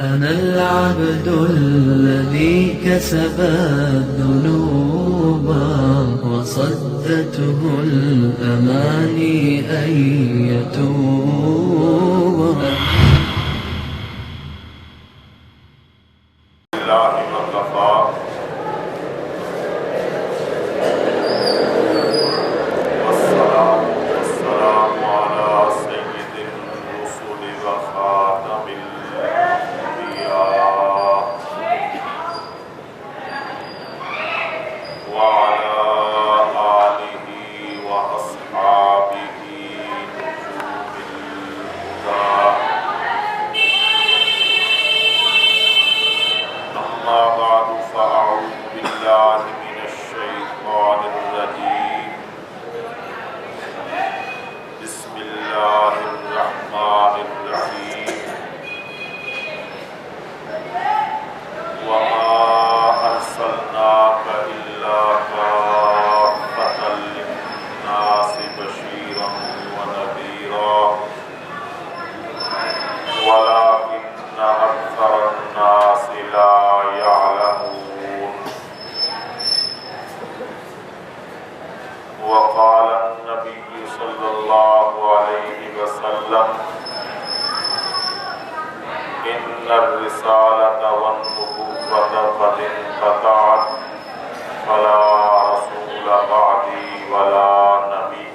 أنا العبد الذي كسب الذنوب وصدته الأماني أن يتوب. الله وكفى والصلاة والسلام على سيد الرسل وخاتم الأنبياء وعلى آله وأصحابه نجوم الهدى. أما بعد فأعوذ بالله من الشيطان الرجيم. بسم الله الرحمن الرحيم. وما أرسلناك إلا كافة للناس بشيرا ونذيرا ولكن أكثر الناس لا يعلمون. وقال النبي صلى الله عليه وسلم إن الرسالة والنبوة قد انقطعت فلا رسول بعدي ولا نبي.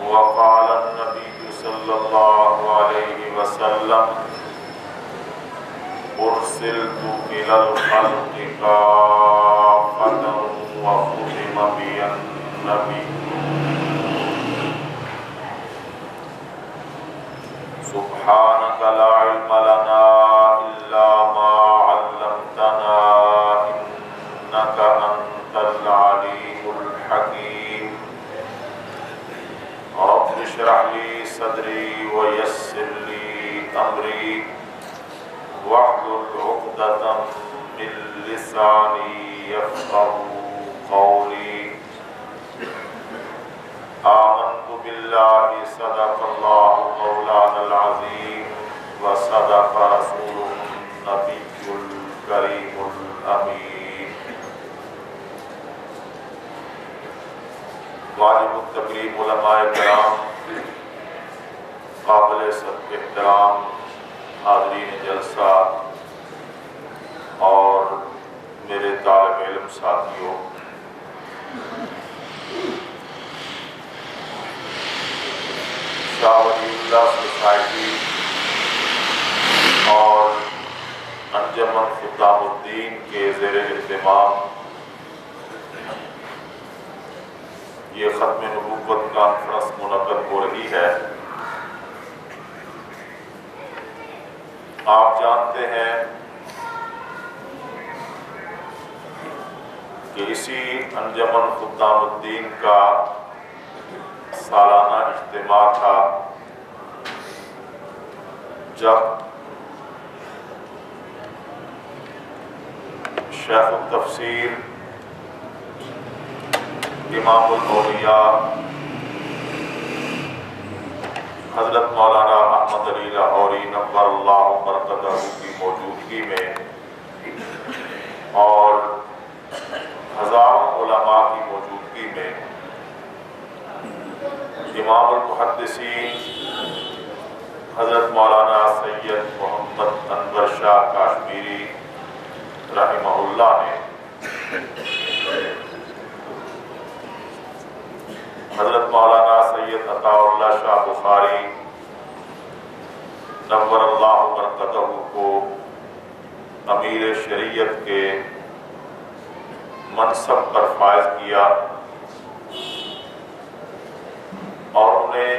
وقال النبي صلى الله عليه وسلم أرسلت إلى الخلق كافة وختم بي النبي. سبحانك لا علم لنا إلا ما علمتنا إنك أنت العليم الحكيم. رب اشرح لي صدري ويسر لي أمري واحلل عقدة من لساني يفقهوا قولي. آمنت بالله صدق الله مولانا العظيم وصدق رسوله النبي الكريم الأمين. واجب التکریم علماء کرام، قابل سب احترام حاضرین جلسہ اور میرے طالب علم ساتھیوں، شاہ ولی اللہ سوسائٹی اور انجمن خدام الدین کے زیر اہتمام یہ ختم نبوت کانفرنس منعقد ہو رہی ہے۔ آپ جانتے ہیں کہ اسی انجمن خدام الدین کا سالانہ اجتماع تھا جب شیخ التفسیر امام الاولیاء حضرت مولانا احمد علی لاہوری نور اللہ مرقدہ کی موجودگی میں اور ہزاروں علماء کی موجودگی میں امام المحدثین حضرت مولانا سید محمد انور شاہ کاشمیری رحمہ اللہ نے حضرت مولانا سید عطاء اللہ شاہ بخاری نور اللہ مرقدہ کو امیر شریعت کے منصب پر فائز کیا اور انہیں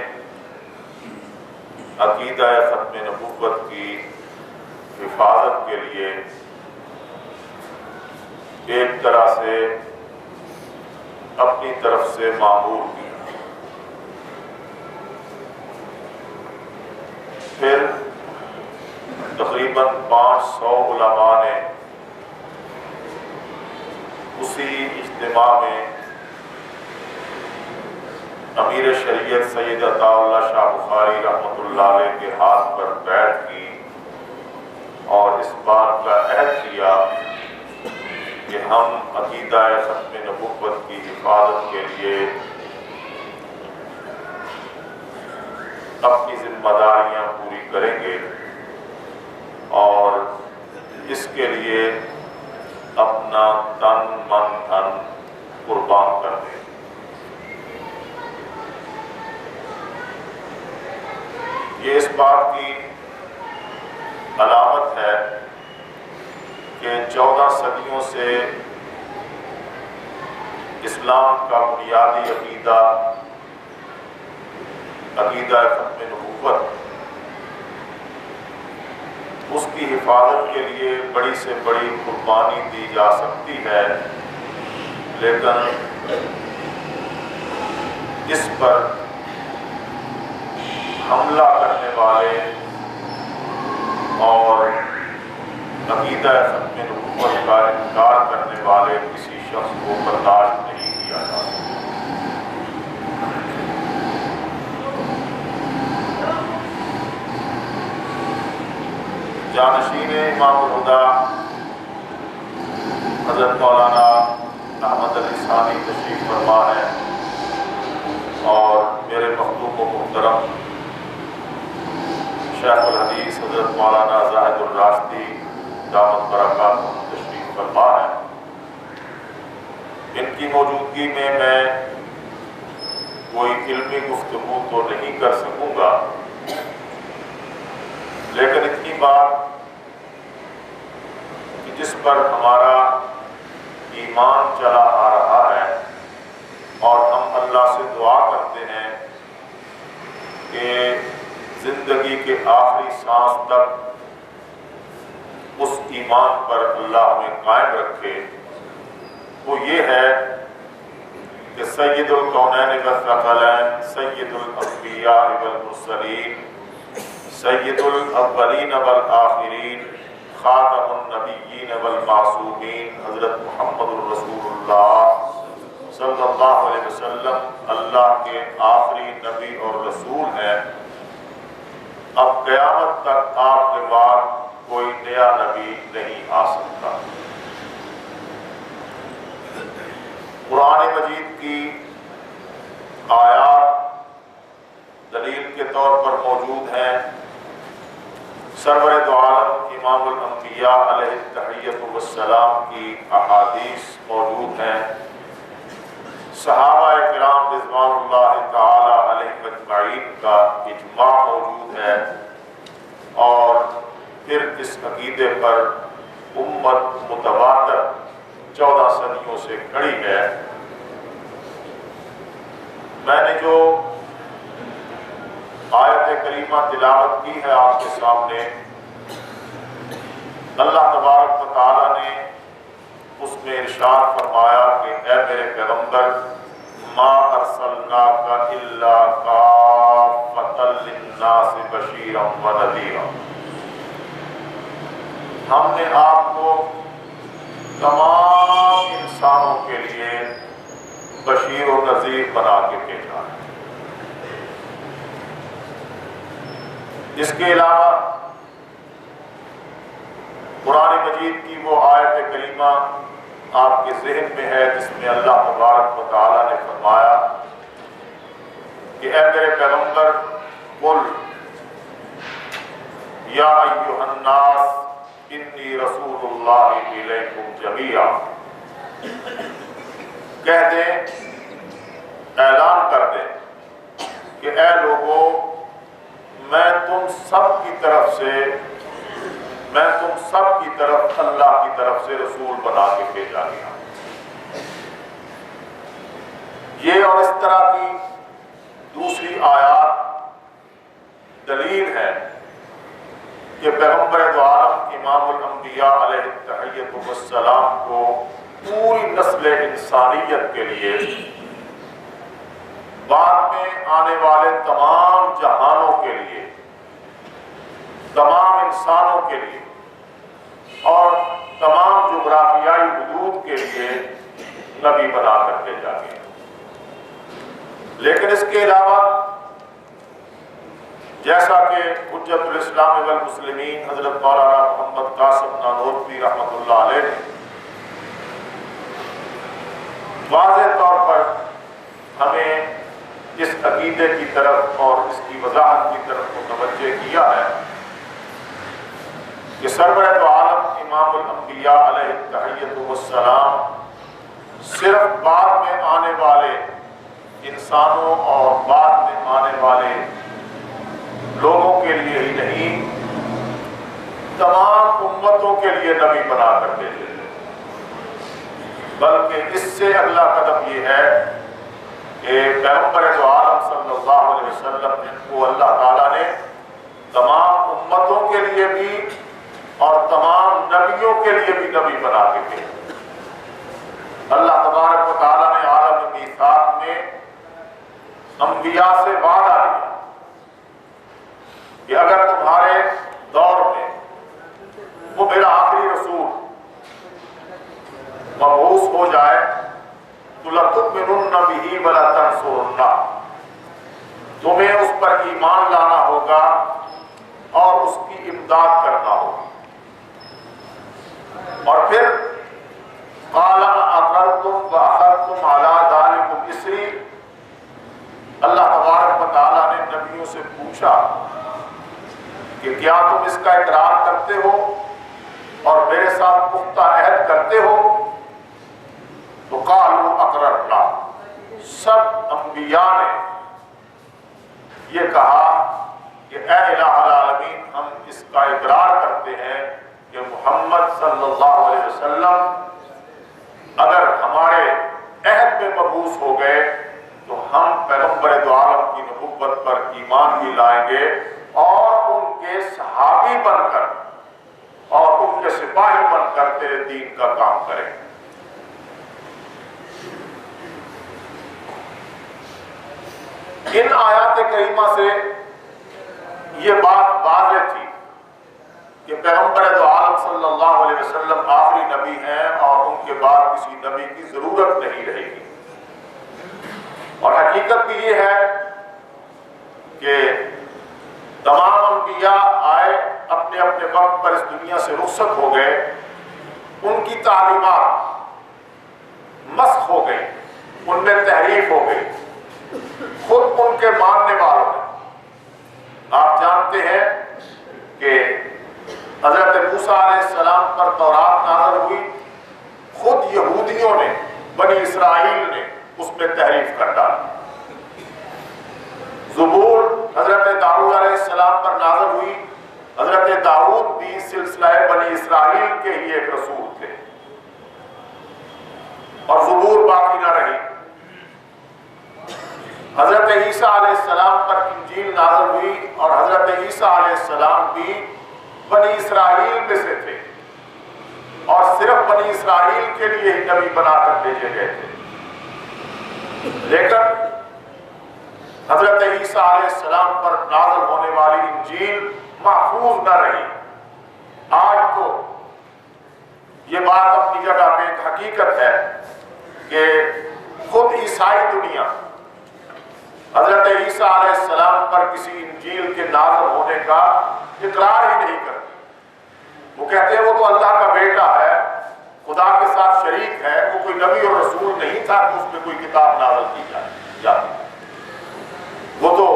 عقیدہ ختم نبوت کی حفاظت کے لیے ایک طرح سے اپنی طرف سے مامور کیا۔ پھر تقریباً 500 علماء نے اسی اجتماع میں امیر شریعت سید عطا اللہ شاہ بخاری رحمۃ اللہ علیہ کے ہاتھ پر بیعت کی اور اس بات کا عہد کیا کہ ہم عقیدہ ختم نبوت کی حفاظت کے لیے اپنی ذمہ داریاں پوری کریں گے اور اس کے لیے اپنا تن من دھن قربان کر دیں۔ یہ اس بات کی علامت ہے کہ 14 صدیوں سے اسلام کا بنیادی عقیدہ ختم نبوت، اس کی حفاظت کے لیے بڑی سے بڑی قربانی دی جا سکتی ہے، لیکن اس پر حملہ کرنے والے اور عقیدہ ختم نبوت کا انکار کرنے والے کسی شخص کو برداشت نہیں کیا جا سکتا۔ جانشین امام الہدیٰ حضرت مولانا احمد علی ثانی تشریف فرما ہے اور میرے مخدوم و محترم شیخ الحدیث حضرت مولانا زاہد الراشدی دامت برکاتہم تشریف فرما ہے۔ ان کی موجودگی میں کوئی علمی گفتگو تو نہیں کر سکوں گا، لیکن اتنی بات کہ جس پر ہمارا ایمان چلا آ رہا ہے اور ہم اللہ سے دعا کرتے ہیں کہ زندگی کے آخری سانس تک اس ایمان پر اللہ ہمیں قائم رکھے، وہ یہ ہے کہ سید الکونین والثقلین، سید الانبیاء والمرسلین، سید الاولین والآخرین، خاتم النبیین والمعصومین، حضرت محمد الرسول اللہ صلی اللہ علیہ وسلم اللہ کے آخری نبی اور رسول ہیں۔ اب قیامت تک آپ کے بعد کوئی نیا نبی نہیں آ سکتا۔ قرآن مجید کی آیات دلیل کے طور پر موجود ہیں، سرور دو عالم امام الانبیاء علیہ التحیۃ والسلام کی احادیث موجود ہیں، صحابہ کرام رضوان اللہ تعالی علیہ اجمعین کا اجماع موجود ہے، اور پھر اس عقیدے پر امت متواتر 14 صدیوں سے کھڑی ہے۔ میں نے جو آیت کریمہ تلاوت کی ہے آپ کے سامنے، اللہ تبارک و تعالیٰ نے اس میں ارشاد فرمایا کہ اے میرے پیغمبر، ما ارسلناک الا کافۃ للناس بشیرا ونذیرا، ہم نے آپ کو تمام انسانوں کے لیے بشیر و نذیر بنا کے بھیجا ہے۔ اس کے علاوہ قرآن مجید کی وہ آیت کریمہ آپ کے ذہن میں ہے جس میں اللہ تبارک و تعالیٰ نے فرمایا کہ اے میرے پیغمبر، قل یا ایھا الناس انی رسول اللہ الیکم جمیعا، کہہ دیں، اعلان کر دیں کہ اے لوگو، میں تم سب کی طرف اللہ کی طرف سے رسول بنا کے بھیجا گیا۔ یہ اور اس طرح کی دوسری آیات دلیل ہے کہ پیغمبر دو عالم امام الانبیاء علیہ التحیۃ والسلام کو پوری نسل انسانیت کے لیے، بعد میں آنے والے تمام جہانوں کے لیے، تمام انسانوں کے لیے اور تمام جغرافیائی حدود کے لیے نبی بنا کر بھیجا گیا۔ لیکن اس کے علاوہ جیسا کہ حجت الاسلام والمسلمین حضرت مولانا محمد قاسم نانوتوی رحمۃ اللہ علیہ نے واضح طور پر ہمیں اس عقیدے کی طرف اور اس کی وضاحت کی طرف متوجہ کیا ہے کہ سرورہ دو عالم امام الانبیاء علیہ التحیۃ والسلام صرف بعد میں آنے والے انسانوں اور بعد میں آنے والے لوگوں کے لیے ہی نہیں، تمام امتوں کے لیے نبی بنا کر بھیجے، بلکہ اس سے اگلا قدم یہ ہے کہ پیغمبر دو عالم صلی اللہ علیہ وسلم کو اللہ تعالیٰ نے تمام امتوں کے لیے بھی اور تمام نبیوں کے لیے بھی نبی بنا کے بھیجا۔ اللہ تبارک و تعالیٰ نے عالم میثاق میں انبیاء سے وعدہ لیا کہ اگر تمہارے دور میں وہ میرا آخری رسول مبعوث ہو جائے تو لَتُؤْمِنُنَّ بِهِ وَلَا تَنْصُرُنَّهُ، تمہیں اس پر ایمان لانا ہوگا اور اس کی امداد کرنا ہوگی۔ اور پھر قَالَ أَقْرَرْتُمْ وَأَخَذْتُمْ عَلَىٰ ذَلِكُمْ إِصْرِي، اللہ تبارک و تعالیٰ نے نبیوں سے پوچھا کہ کیا تم اس کا اقرار کرتے ہو اور میرے ساتھ پختہ عہد کرتے ہو؟ تو قالوا اقررنا، سب انبیاء نے یہ کہا کہ اے الہ العالمین، ہم اس کا اقرار کرتے ہیں کہ محمد صلی اللہ علیہ وسلم اگر ہمارے عہد میں مبعوث ہو گئے تو ہم پیغمبر دو عالم کی نبوت پر ایمان بھی لائیں گے اور ان کے صحابی بن کر اور ان کے سپاہی بن کر تیرے دین کا کام کریں گے۔ ان آیات کریمہ سے یہ بات واضح تھی کہ پیغمبر دو عالم صلی اللہ علیہ وسلم آخری نبی ہیں اور ان کے بعد کسی نبی کی ضرورت نہیں رہے گی۔ اور حقیقت بھی یہ ہے کہ تمام انبیاء آئے، اپنے اپنے وقت پر اس دنیا سے رخصت ہو گئے، ان کی تعلیمات مسخ ہو گئی، ان میں تحریف ہو گئی، خود ان کے ماننے والوں نے۔ آپ جانتے ہیں کہ حضرت موسیٰ علیہ السلام پر تورات نازل ہوئی، خود یہودیوں نے، بنی اسرائیل نے اس میں تحریف کر ڈالی۔ زبور حضرت داؤد علیہ السلام پر نازل ہوئی، حضرت داؤد بھی سلسلہ بنی اسرائیل کے ہی ایک رسول تھے، اور زبور باقی نہ رہی۔ حضرت عیسیٰ علیہ السلام پر انجیل نازل ہوئی اور حضرت عیسیٰ علیہ السلام بھی بنی اسرائیل میں سے تھے اور صرف بنی اسرائیل کے لیے ہی نبی بنا کر بھیجے گئے تھے۔ لیکن حضرت عیسیٰ علیہ السلام پر نازل ہونے والی انجیل محفوظ نہ رہی۔ آج تو یہ بات اپنی جگہ پہ ایک حقیقت ہے کہ خود عیسائی دنیا حضرت عیسیٰ علیہ السلام پر کسی انجیل کے نازل ہونے کا اقرار ہی نہیں کرتے۔ وہ کہتے ہیں وہ تو اللہ کا بیٹا ہے، خدا کے ساتھ شریک ہے، وہ کوئی نبی اور رسول نہیں تھا کہ اس پہ کوئی کتاب نازل کی جاتی، وہ تو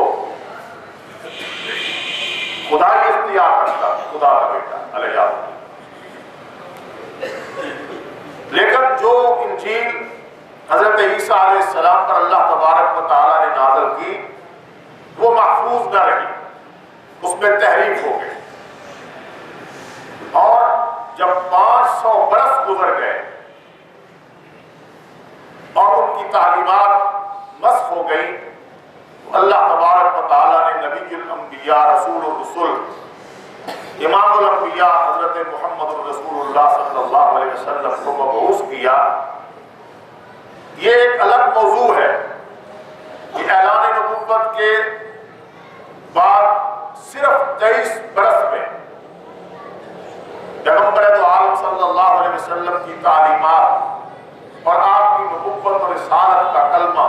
خدا ہی اختیار کرتا، خدا کا بیٹا علیہ السلام۔ لیکن جو انجیل حضرت عیسیٰ علیہ السلام پر اللہ تبارک و تعالیٰ نے نازل کی وہ محفوظ نہ رہی، اس میں تحریف ہو گئی، اور جب 500 برس گزر گئے اور ان کی تعلیمات مسخ ہو گئی تو اللہ تبارک و تعالیٰ نے نبی الانبیاء رسول الرسل امام الانبیاء حضرت محمد رسول اللہ صلی اللہ علیہ وسلم کو مبعوث کیا۔ یہ ایک الگ موضوع ہے کہ اعلان نبوت کے بعد صرف 23 برس میں پیغمبر دو عالم صلی اللہ علیہ وسلم کی تعلیمات اور آپ کی نبوت اور رسالت کا کلمہ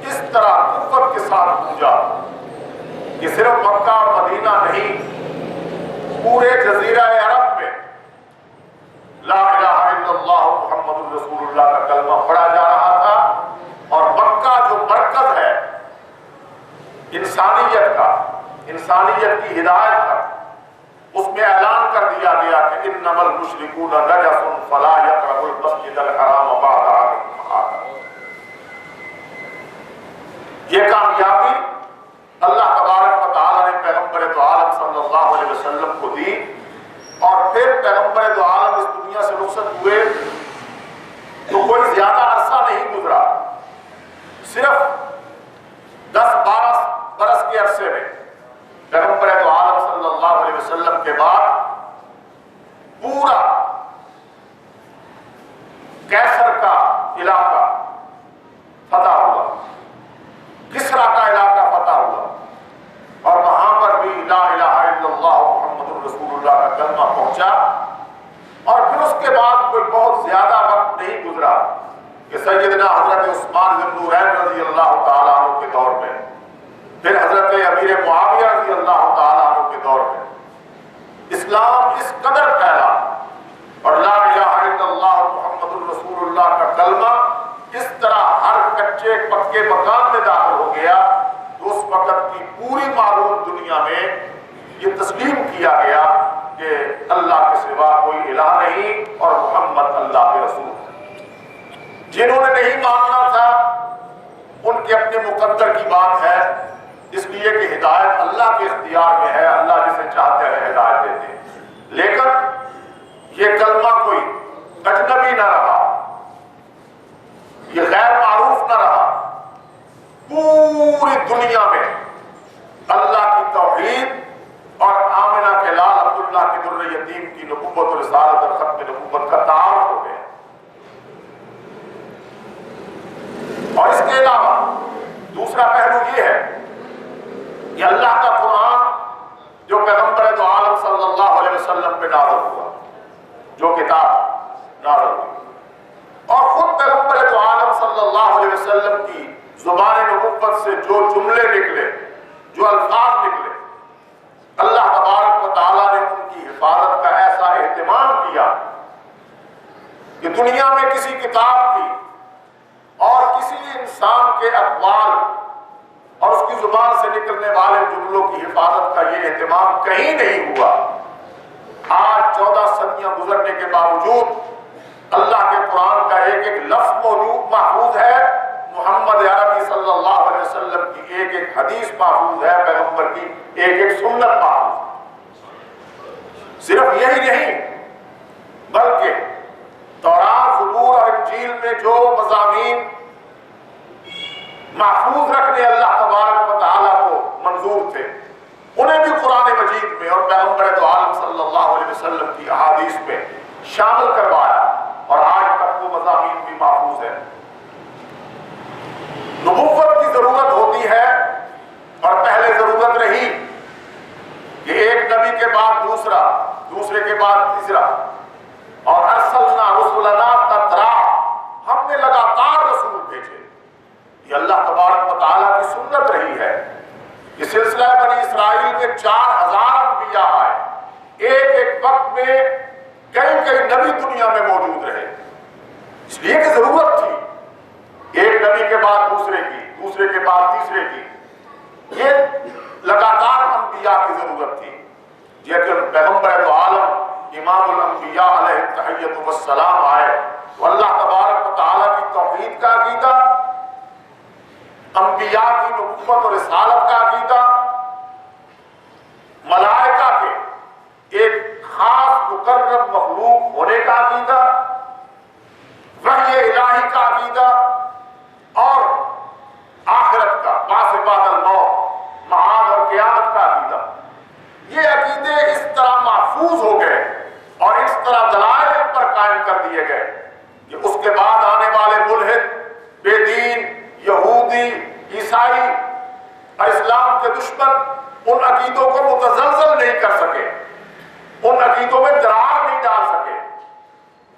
اس طرح قوت پورے جزیرہ عرب میں لا الہ الا اللہ محمد رسول اللہ کا کلمہ پڑھا جا رہا تھا، اور مکہ جو مرکز ہے انسانیت کا، انسانیت کی ہدایت کا، اس میں اعلان کر دیا گیا کہ انما المشرکون نجس فلا یقربوا المسجد الحرام بعد عامهم هذا۔ یہ کامیابی اللہ تبارک و تعالی نے پیغمبر دو عالم صلی اللہ علیہ وسلم کو دی، اور پھر پیغمبر دو عالم اس دنیا سے رخصت ہوئے تو کوئی زیادہ عرصہ نہیں گزرا، صرف 10-12 برس کے عرصے میں پیغمبر دو عالم صلی اللہ علیہ وسلم کے بعد پورا کیسر کا علاقہ فتح ہوا، کسرا کا علاقہ فتح ہوا، اور وہاں پر بھی لا الہ الا اللہ محمد رسول اللہ کا کلمہ پہنچا۔ اور پھر اس کے بعد کوئی بہت زیادہ وقت نہیں گزرا کہ سیدنا حضرت عثمان بن نورین رضی اللہ تعالیٰ عنہ کے دور میں، پھر حضرت امیر معاویہ رضی اللہ تعالیٰ عنہ کے دور میں اسلام اس قدر پھیلا اور لا الہ الا اللہ محمد رسول اللہ کا کلمہ اس طرح ہر کچے پکے مکان میں داخل ہو گیا تو اس وقت کی پوری معلوم دنیا میں یہ تسلیم کیا گیا کہ اللہ کے سوا کوئی الہ نہیں اور محمد اللہ کے رسول ہے۔ جنہوں نے نہیں ماننا تھا ان کے اپنے مقدر کی بات ہے، اس لیے کہ ہدایت اللہ کے اختیار میں ہے، اللہ جسے چاہتے ہیں ہدایت دیتے ہیں، لیکن یہ کلمہ کوئی اجنبی نہ رہا، یہ غیر معروف نہ رہا، پوری دنیا میں اللہ کی توحید اور آمنہ کے لال عبداللہ کی در یتیم کی نبوت و رسالت اور ختم نبوت کا تعارف ہو گیا۔ اور اس کے علاوہ دوسرا پہلو یہ ہے کہ اللہ کا قرآن جو پیغمبر دو عالم صلی اللہ علیہ وسلم پہ نازل ہوا، جو کتاب نازل ہوئی، اور خود پیغمبر دو عالم صلی اللہ علیہ وسلم کی زبان نبوت سے جو جملے نکلے، جو الفاظ نکلے، اللہ تبارک و تعالیٰ نے ان کی حفاظت کا ایسا اہتمام کیا کہ دنیا میں کسی کتاب کی اور کسی انسان کے اقوال اور اس کی زبان سے نکلنے والے جملوں کی حفاظت کا یہ اہتمام کہیں نہیں ہوا۔ آج 14 صدیاں گزرنے کے باوجود اللہ کے قرآن کا ایک ایک لفظ موجود محفوظ ہے، محمد عربی صلی اللہ علیہ وسلم کی ایک ایک حدیث محفوظ ہے، پیغمبر کی ایک ایک سنت محفوظ۔ صرف یہی نہیں بلکہ تورات، زبور اور انجیل میں جو مضامین محفوظ رکھنے اللہ تبارک و تعالیٰ کو منظور تھے انہیں بھی قرآن مجید میں اور پیغمبر دو عالم صلی اللہ علیہ وسلم کی احادیث میں شامل کروایا، اور آج تک وہ مضامین بھی محفوظ ہے۔ نبوت کی ضرورت ہوتی ہے، اور پہلے ضرورت رہی کہ ایک نبی کے بعد دوسرا، دوسرے کے بعد تیسرا، اور ارسلنا رسلنا تترا، ہم نے لگاتار رسول بھیجے۔ یہ اللہ تبارک و تعالیٰ کی سنت رہی ہے کہ سلسلہ بنی اسرائیل میں 4000 انبیاء آئے، ایک ایک وقت میں کئی کئی نبی دنیا میں موجود رہے، اس لیے کہ ضرورت تھی ایک نبی کے بعد دوسرے کی، دوسرے کے بعد تیسرے کی، یہ لگاتار انبیاء کی ضرورت تھی۔ لیکن پیغمبر دو عالم امام الانبیاء علیہ التحیۃ والسلام آئے تو اللہ تبارک و تعالیٰ کی توحید کا عقیدہ، انبیاء کی نبوت اور رسالت کا عقیدہ، ملائکہ کے ایک خاص مقرب مخلوق ہونے کا عقیدہ، وحی الہی کا عقیدہ، اور آخرت کا، بعث بعد الموت، معاد اور قیامت کا عقیدہ، یہ عقیدے اس طرح محفوظ ہو گئے اور اس طرح دلائل ان پر قائم کر دیے گئے کہ اس کے بعد آنے والے ملحد، بے دین، یہودی، عیسائی اور اسلام کے دشمن ان عقیدوں کو متزلزل نہیں کر سکے، ان عقیدوں میں درار نہیں ڈال سکے۔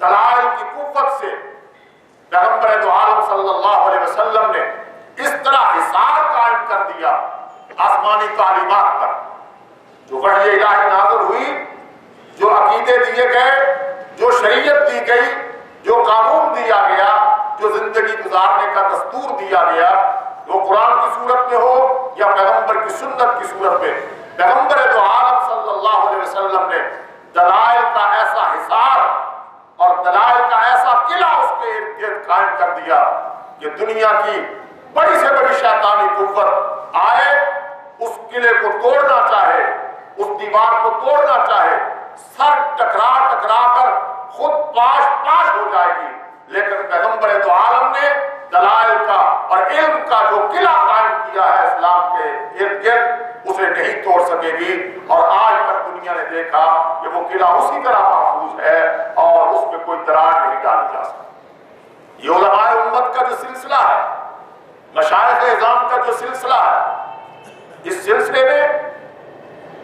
دلائل کی قوت سے پیغمبر دو عالم صلی اللہ علیہ وسلم نے اس طرح حصار قائم کر دیا آسمانی تعلیمات پر، جو وحی الہی نازل ہوئی جو عقیدے دیے گئے، جو شریعت دی گئی، جو قانون دیا گیا، جو زندگی گزارنے کا دستور دیا گیا، وہ قرآن کی صورت میں ہو یا پیغمبر کی سنت کی صورت میں، پیغمبر دو عالم صلی اللہ علیہ وسلم نے دلائل کا ایسا حصار اور دلائل کا ایسا قلعہ اس کے ارد گرد قائم کر دیا کہ دنیا کی بڑی سے بڑی شیطانی قوت آئے، اس قلعے کو توڑنا چاہے، اس دیوار کو توڑنا چاہے، سر ٹکرا ٹکرا کر خود پاش پاش ہو جائے گی، لیکن پیغمبر دو عالم نے دلائل کا اور علم کا جو قلعہ قائم کیا ہے اسلام کے ارد گرد، اسے نہیں توڑ سکے گی۔ اور آج تک دنیا نے دیکھا کہ وہ قلعہ اسی طرح محفوظ ہے اور اس میں کوئی دراڑ نہیں ڈالی جا سکتی۔ یہ علماء امت کا جو سلسلہ ہے، مشائخ اعظام کا جو سلسلہ ہے، اس سلسلے میں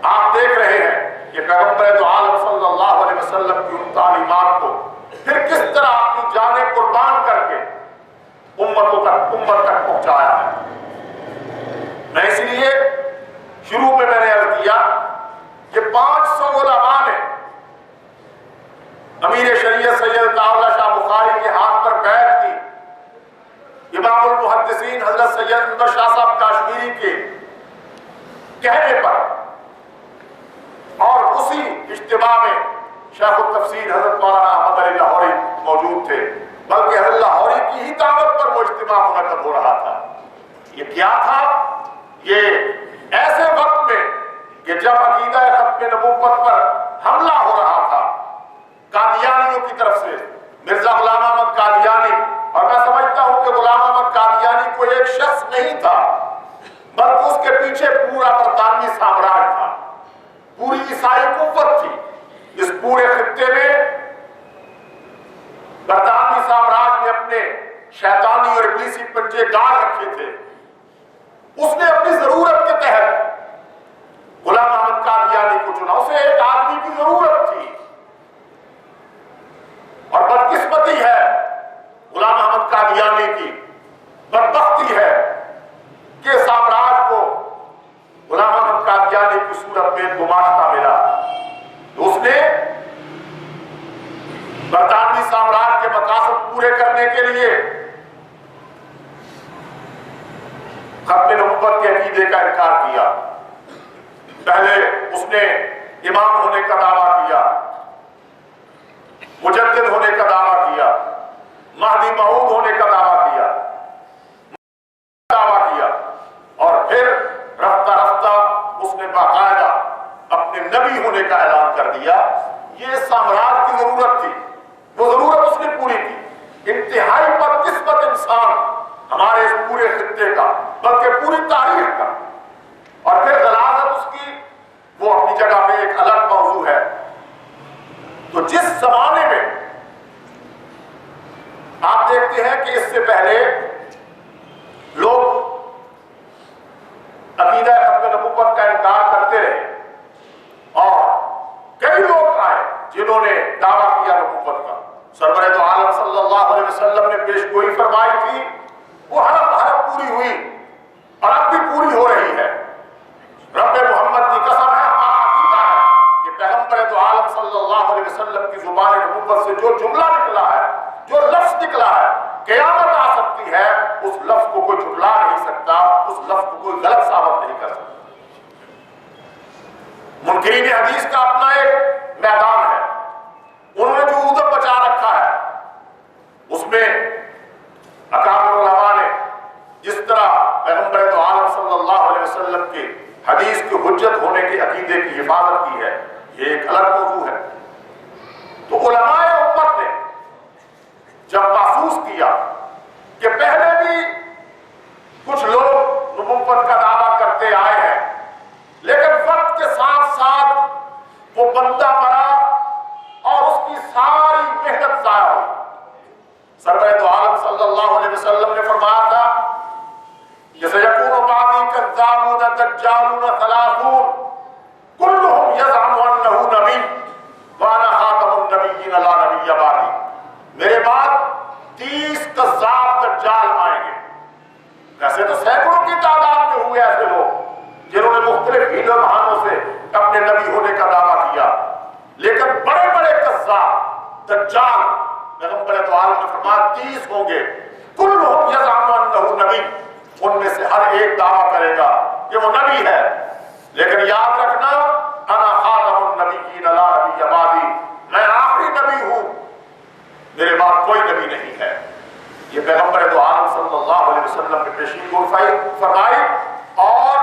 آپ دیکھ رہے ہیں کہ پیغمبر دو عالم صلی اللہ علیہ وسلم کی ان تعلیمات کو پھر کس طرح اپنی جانیں قربان کر کے امت تک پہنچایا ہے۔ میں اس لیے شروع میں نے عرض کیا کہ 500 علماء نے امیر شریعت سید عطاءاللہ شاہ بخاری کے ہاتھ پر بیعت کی، امام المحدثین حضرت سید انور شاہ صاحب کاشمیری کے کہنے پر، اور اسی اجتماع میں شیخ التفسیر حضرت مولانا احمد علی لاہوری موجود تھے، بلکہ حضرت لاہوری کی ہی دعوت پر وہ اجتماع منعقد ہو رہا تھا۔ یہ کیا تھا؟ یہ ایسے وقت میں کہ جب عقیدہ ختم نبوت پر حملہ ہو رہا تھا قادیانیوں کی طرف سے، مرزا غلام احمد قادیانی، اور میں سمجھتا ہوں کہ غلام احمد قادیانی کوئی ایک شخص نہیں تھا، بلکہ اس کے پیچھے پورا برطانوی سامراج تھا، پوری عیسائی قوت تھی۔ اس پورے خطے میں برطانوی سامراج نے اپنے شیطانی اور ابلیسی پنجے گاڑ رکھے تھے۔ اس نے اپنی ضرورت کے تحت غلام احمد قادیانی کو چنا، اسے ایک آدمی کی ضرورت تھی، اور بدقسمتی ہے غلام احمد قادیانی کی، بدبختی ہے کہ سامراج کو غلام احمد قادیانی کی صورت میں گماشتہ ملا۔ اس نے برطانوی سامراج کے مقاصد پورے کرنے کے لیے ختم نبوت کے عقیدے کا انکار کیا۔ پہلے اس نے امام ہونے کا دعویٰ کیا، مجدد ہونے کا دعویٰ کیا، مہدی موعود ہونے کا دعویٰ کیا، اور پھر رفتہ رفتہ اس نے باقاعدہ اپنے نبی ہونے کا اعلان کر دیا۔ یہ سامراج کی ضرورت تھی، وہ ضرورت اس نے پوری کی۔ انتہائی بدقسمت انسان ہمارے اس پورے خطے کا، بلکہ پوری تاریخ کا، اور پھر غلاظت اس کی وہ اپنی جگہ پہ ایک الگ موضوع ہے۔ تو جس زمانے میں آپ دیکھتے ہیں کہ اس سے پہلے لوگ عقیدہ ختم نبوت کا انکار کرتے رہے، اور کئی لوگ آئے جنہوں نے دعویٰ کیا نبوت کا۔ سرور دو عالم صلی اللہ علیہ وسلم نے پیش گوئی فرمائی تھی، وہ حرف پوری ہوئی اور اب بھی پوری ہو رہی ہے۔ رب محمد کی قسم ہے، ہمارا عقیدہ ہے کہ پیغمبر دو عالم صلی اللہ علیہ وسلم کی زبان نبوت سے جو جملہ نکلا ہے، جو لفظ نکلا ہے، قیامت آ سکتی ہے، اس لفظ کو کوئی جھٹلا نہیں سکتا، اس لفظ کو کوئی غلط ثابت نہیں کر سکتا۔ منکرین حدیث کا اپنا ایک میدان ہے، انہوں نے جو ادب بچا رکھا ہے، اس میں اکابر علماء نے جس طرح پیغمبر دو عالم صلی اللہ علیہ وسلم کے حدیث کی حجت ہونے کے عقیدے کی حفاظت کی ہے، یہ ایک الگ موضوع ہے۔ تو علماء امت نے جب محسوس کیا کہ پہلے بھی کچھ لوگ نبوت کا دعویٰ کرتے آئے ہیں، لیکن وقت کے ساتھ ساتھ وہ بندہ مرا اور اس کی ساری محنت ضائع ہوئی۔ سرور دو عالم صلی اللہ علیہ وسلم نے فرمایا تھا کہ سیکون بعدی کذابون دجالون ثلاثون کلہم یزعم انہ نبی وانا خاتم النبیین لا نبی بعدی۔ میرے بعد 30 کذاب دجال آئیں گے۔ ویسے تو سینکڑوں کی تعداد میں ہوئے ایسے دجال، پیغمبر دو عالم نے فرمایا 30 ہوں گے، کلہم یزعم انہ نبی، ان میں سے ہر ایک دعویٰ کرے گا کہ وہ نبی ہے، لیکن یاد رکھنا انا خاتم النبیین لا نبی بعدی، میں آخری نبی ہوں، میرے بعد کوئی نبی نہیں ہے۔ یہ پیغمبر دو عالم صلی اللہ علیہ وسلم نے پیشین گوئی فرمائی، اور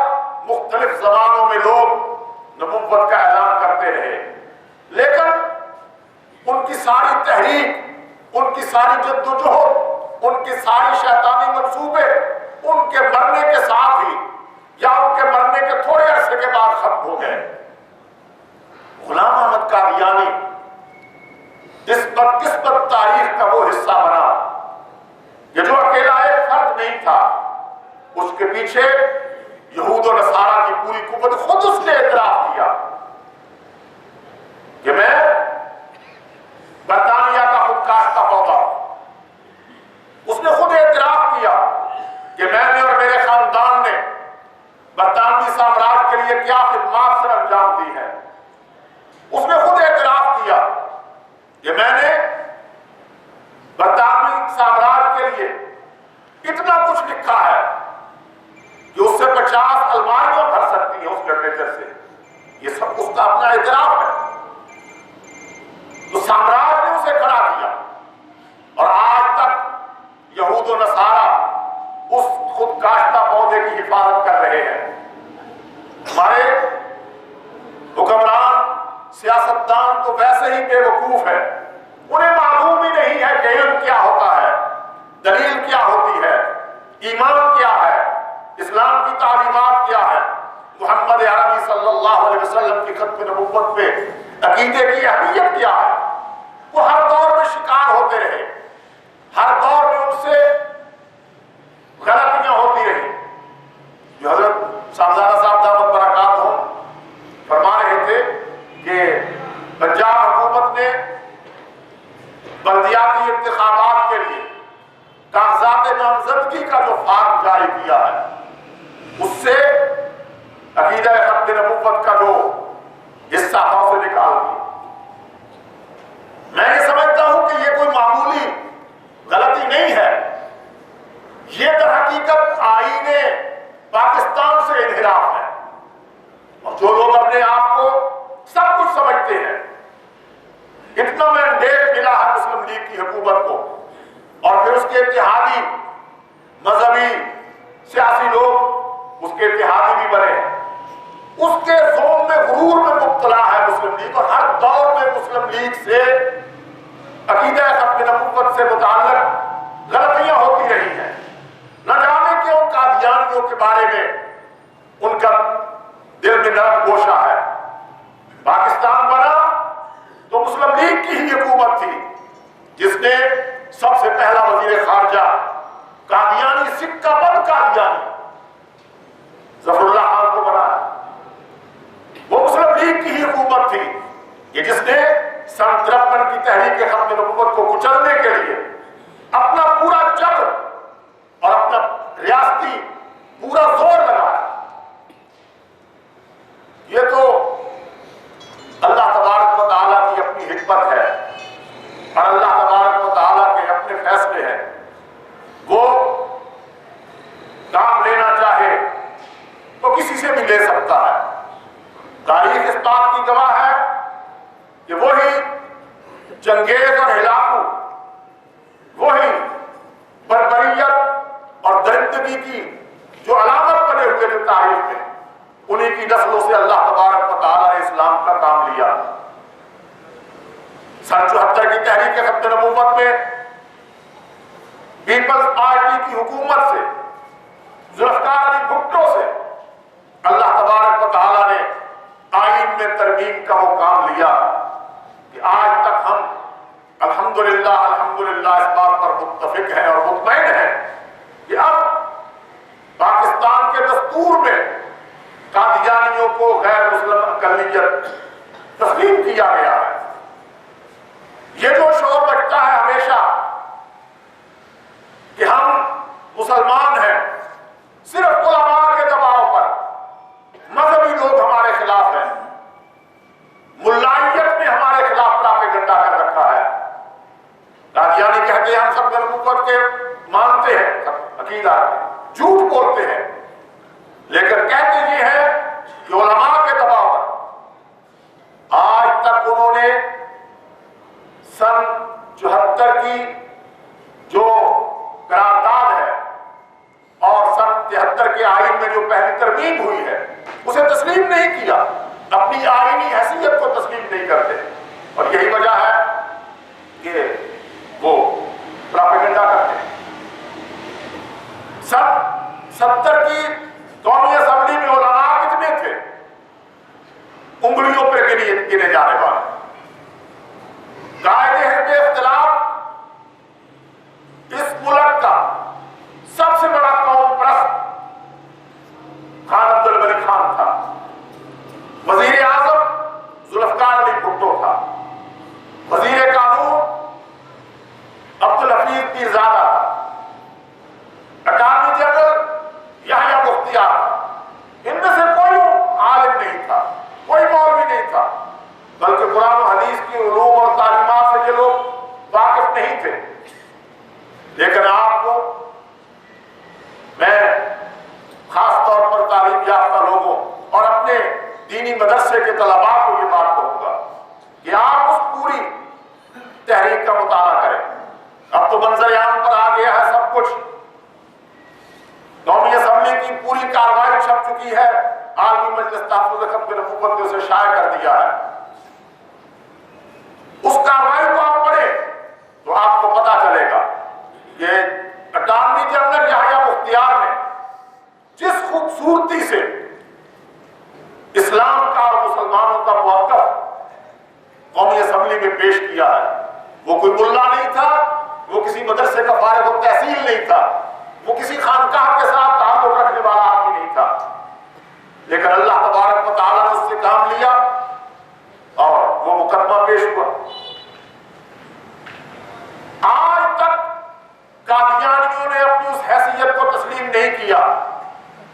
مختلف زمانوں میں لوگ نبوت کا اعلان کرتے رہے، لیکن ان کی ساری تحریک، ان کی ساری جدوجہد، ان کی ساری شیطانی منصوبے ان کے مرنے کے ساتھ ہی یا ان کے مرنے کے تھوڑے عرصے کے بعد ختم ہو گئے۔ غلام احمد قادیانی اس بدقسمت تاریخ کا وہ حصہ بنا کہ جو اکیلا ایک فرد نہیں تھا، اس کے پیچھے یہود و نصارہ کی پوری قوت، خود اس نے اعتراف کیا کہ میں برطانیہ کا خود کاشتہ پودا ہوں۔ اس نے خود اعتراف کیا کہ میں نے اور میرے خاندان نے برطانوی سامراج کے لیے کیا خدمات سر انجام دی ہے۔ اس نے خود اعتراف کیا کہ میں نے برطانوی سامراج کے لیے اتنا کچھ لکھا ہے کہ اس سے 50 الماریاں بھر سکتی ہیں اس لٹریچر سے، یہ سب اس کا اپنا اعتراف ہے۔ تو سامراج نے اسے کھڑا کیا، اور آج تک یہود و نصارہ اس خود کاشتہ پودے کی حفاظت کر رہے ہیں۔ ہمارے حکمران سیاستدان تو ویسے ہی بے وقوف ہے، انہیں معلوم ہی نہیں ہے کہ علم کیا ہوتا ہے، دلیل کیا ہوتی ہے، ایمان کیا ہے، اسلام کی تعلیمات کیا ہے، محمد عربی صلی اللہ علیہ وسلم کی ختم نبوت پہ عقیدے کی اہمیت کیا ہے۔ وہ ہر دور میں شکار ہوتے رہے، ہر دور میں ان سے غلطیاں ہوتی رہی۔ جو حضرت صاحبزادہ صاحب دامت برکات ہوں فرما رہے تھے کہ پنجاب حکومت نے بلدیاتی انتخابات کے لیے کاغذات نامزدگی کا جو فارم جاری کیا ہے، اس سے عقیدہ ختم نبوت کا جو حصہ تھا اسے نکال دیا۔ میں یہ سمجھتا ہوں کہ یہ کوئی معمولی غلطی نہیں ہے، یہ در حقیقت آئین پاکستان سے انحراف ہے، اور جو لوگ اپنے آپ کو سب کچھ سمجھتے ہیں، اتنا مینڈیٹ ملا ہے مسلم لیگ کی حکومت کو، اور پھر اس کے اتحادی مذہبی سیاسی لوگ اس کے اتحادی بھی بنے، اس کے زوم میں غرور میں مبتلا ہے مسلم لیگ، اور ہر دور میں مسلم لیگ سے عقیدہ ختم نبوت سے متعلق غلطیاں ہوتی رہی ہیں۔ نہ جانے کیوں قادیانیوں کے بارے میں ان کا دل میں نرم گوشہ ہے۔ پاکستان بنا تو مسلم لیگ کی ہی حکومت تھی جس نے سب سے پہلا وزیر خارجہ قادیانی، سکہ بند قادیانی ظفر اللہ خان کو بنایا۔ وہ مسلم لیگ کی ہی حکومت تھی کہ جس نے سن 53 کی تحریک ختم نبوت کو کچلنے کے لیے اپنا پورا جبر اور اپنا ریاستی پورا زور لگایا۔ یہ تو اللہ تبارک و تعالیٰ کی اپنی حکمت ہے، اور اللہ تبارک و تعالیٰ کے اپنے فیصلے ہیں۔ وہ کام لینا چاہے تو کسی سے بھی لے سکتا ہے۔ تاریخ اس بات کی گواہ ہے کہ وہی چنگیز اور ہلاکو، وہی بربریت اور درندگی کی جو علامت بنے ہوئے تھے تاریخ میں، انہی کی نسلوں سے اللہ تبارک و تعالیٰ نے اسلام کا کام لیا۔ سن 74 کی تحریک ختم نبوت میں پیپلز پارٹی کی حکومت سے، ذوالفقار علی بھٹو سے اللہ تبارک و تعالیٰ نے آئین میں ترمیم کا وہ کام لیا کہ آج تک ہم الحمدللہ اس بات پر متفق ہیں اور مطمئن ہیں کہ اب پاکستان کے دستور میں قادیانیوں کو غیر مسلم اقلیت تسلیم کیا گیا ہے۔ یہ جو شعور بچتا ہے ہمیشہ کہ ہم مسلمان ہیں، صرف علماء کے دباؤ پر مذہبی لوگ ہمارے خلاف ہیں، ملائیت نے ہمارے خلاف پراپیگنڈا کر رکھا ہے، نہیں کرتے، اور یہی وجہ ہے کہ وہ پراپیگنڈا کرتے ہیں۔ 70 کی قومی اسمبلی میں علماء کتنے تھے؟ انگلیوں پہ گنے جانے والے۔ قائد حزب اختلاف اس ملک کا سب سے بڑا قوم پرست خان عبد الملک خان تھا، وزیر اعظم ذوالفقار علی بھٹو تھا، وزیر قانون عبدالحفیظ پیرزادہ تھا، اٹارنی جنرل یحییٰ مختیار تھا۔ ان میں سے کوئی عالم نہیں تھا، کوئی مولوی نہیں تھا، بلکہ قرآن و حدیث کی علوم اور تعلیمات سے یہ لوگ واقف نہیں تھے۔ لیکن آپ کو میں خاص طور پر تعلیم یافتہ لوگوں اور اپنے دینی مدرسے کے طلباء کو یہ بات کہوں گا کہ آپ اس پوری تحریک کا مطالعہ کریں۔ اب تو منظر عام پر آ گیا ہے سب کچھ، قومی اسمبلی کی پوری کارروائی چھپ چکی ہے، عالمی مجلس تحفظ ختم نبوت نے اسے شائع کر دیا ہے۔ اس کارروائی کو آپ پڑھیں تو آپ کو پتا چلے گا کہ اٹارنی جنرل یحییٰ مختیار نے جس خوبصورتی سے اسلام کا اور مسلمانوں کا موقف قومی اسمبلی میں پیش کیا ہے، وہ کوئی ملا نہیں تھا، وہ کسی مدرسے کا فارغ التحصیل نہیں تھا، وہ کسی خانقاہ کے ساتھ تعلق رکھنے والا آدمی نہیں تھا، لیکن اللہ تبارک و تعالیٰ نے اس سے کام لیا اور وہ مقدمہ پیش ہوا۔ آج تک قادیانیوں نے اپنی اس حیثیت کو تسلیم نہیں کیا،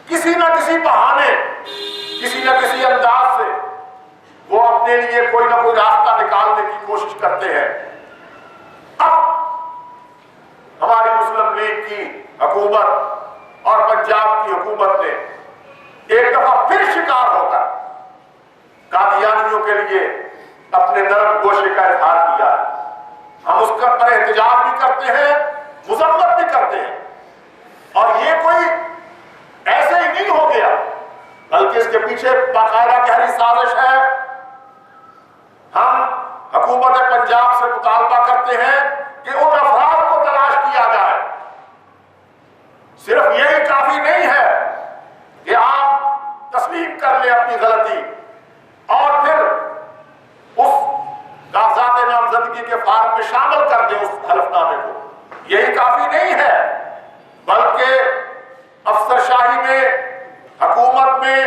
کسی نہ کسی بہانے، کسی نہ کسی انداز سے وہ اپنے لیے کوئی نہ کوئی راستہ نکالنے کی کوشش کرتے ہیں۔ اب ہماری مسلم لیگ کی حکومت اور پنجاب کی حکومت نے ایک دفعہ پھر شکار ہو کر قادیانیوں کے لیے اپنے نرم گوشے کا اظہار کیا ہے۔ ہم اس پر احتجاج بھی کرتے ہیں، مذمت بھی کرتے ہیں، اور یہ کوئی ایسے ہی نہیں ہو گیا، بلکہ اس کے پیچھے باقاعدہ گہری سازش ہے۔ ہم حکومت پنجاب سے مطالبہ کرتے ہیں کہ ان افراد کو تلاش کیا جائے۔ صرف یہی کافی نہیں ہے کہ آپ تسلیم کر لیں اپنی غلطی اور پھر اس کاغذات نامزدگی کے فارم میں شامل کر دیں اس حلف نامے کو، یہی کافی نہیں ہے، بلکہ افسرشاہی میں، حکومت میں،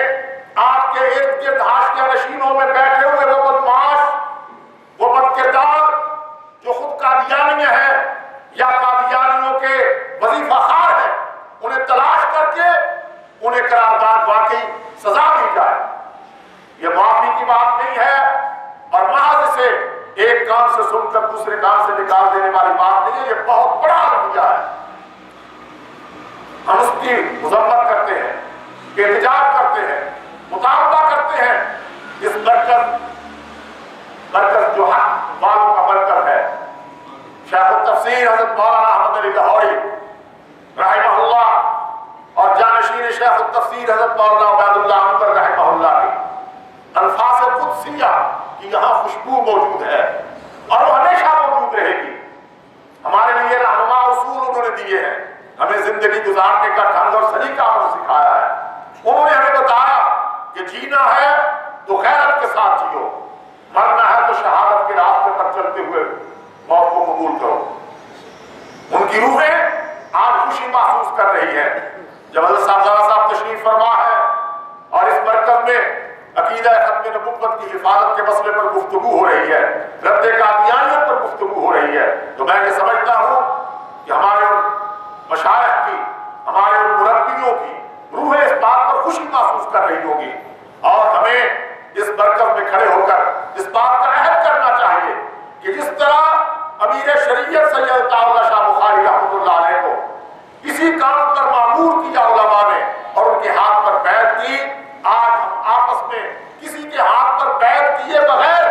آپ کے ارد گرد حاشیہ نشینوں میں بیٹھے ہوئے وہ بدمعاش، وہ بدکردار جو خود قادیانی ہیں یا قادیانیوں کے وظیفہ خار ہیں، انہیں تلاش کر کے انہیں قرارداد واقعی سزا دی جائے۔ یہ معافی کی بات نہیں ہے اور محض اسے ایک کام سے سن کر دوسرے کام سے نکال دینے والی بات نہیں ہے، یہ بہت بڑا رویہ ہے۔ ہم اس کی مذمت کرتے ہیں، احتجاج کرتے ہیں، مطالبہ کرتے ہیں۔ اس مرکز جو حق والوں کا مرکز ہے، شیخ التفسیر حضرت مولانا احمد علی لاہوری رحمہ اللہ اور جانشین شیخ التفسیر حضرت مولانا عبید اللہ عنبر رحمہ اللہ کی الفاظ قدسیہ کی یہاں خوشبو موجود ہے اور وہ ہمیشہ موجود رہے گی۔ ہمارے لیے رہنما اصول انہوں نے دیے ہیں، ہمیں زندگی گزارنے کا ڈھنگ اور سلیقہ انہوں نے سکھایا ہے۔ انہوں نے ہمیں بتایا کہ جینا ہے تو غیرت کے ساتھ جیو، مرنا ہے تو شہادت کے راستے پر چلتے ہوئے موت کو قبول کرو۔ ان کی روحیں آج خوشی محسوس کر رہی ہے جب حضرت صاحب تشریف فرما ہے اور اس مرکز میں عقیدہ ختم نبوت کی حفاظت کے مسئلے پر گفتگو ہو رہی ہے، رد قادیانیت پر گفتگو ہو رہی ہے، تو میں یہ سمجھتا ہوں کہ ہمارے مشائخ کی، ہمارے مربیوں کی روحیں اس بات پر خوشی محسوس کر رہی ہوگی، اور ہمیں اس مرکز میں کھڑے ہو کر اس بات کا عہد کرنا چاہیے کہ جس طرح امیر شریعت سید اللہ شاہ بخاری رحمۃ اللہ علیہ کو اسی کام پر معمور کیا علماء نے اور ان کے ہاتھ پر بیعت دی، آج ہم آپس میں کسی کے ہاتھ پر بیعت کیے بغیر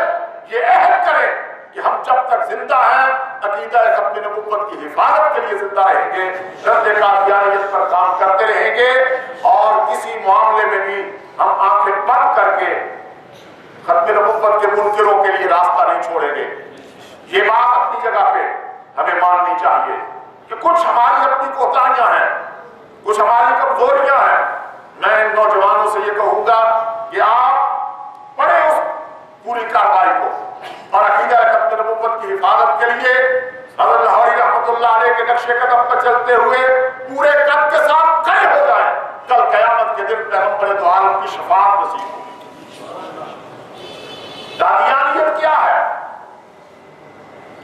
یہ عہد کریں کہ ہم جب تک زندہ ہیں عقیدہ ختم نبوت کی حفاظت کے لیے زندہ رہیں گے، رد قادیانیت پر کام کرتے رہیں گے، اور کسی معاملے میں بھی ہم آنکھیں بند کر کے ختم نبوت کے منکروں کے لیے راستہ نہیں چھوڑیں گے۔ یہ بات اپنی جگہ پہ ہمیں ماننی چاہیے کہ کچھ ہماری اپنی کوتاہیاں ہیں، کچھ ہماری کمزوریاں ہیں۔ میں ان نوجوانوں سے یہ کہوں گا کہ آپ پڑھیں اس پوری کارروائی کو اور عقیدہ ختم نبوت کی حفاظت کے لیے حضرت لاہوری رحمۃ اللہ علیہ کے نقش قدم پر چلتے ہوئے پورے قد کے ساتھ کھڑے ہو جائیں۔ کل قیامت کے دن پیغمبر دو عالم کی شفاعت نصیب ہوگی۔ قادیانیت کیا ہے؟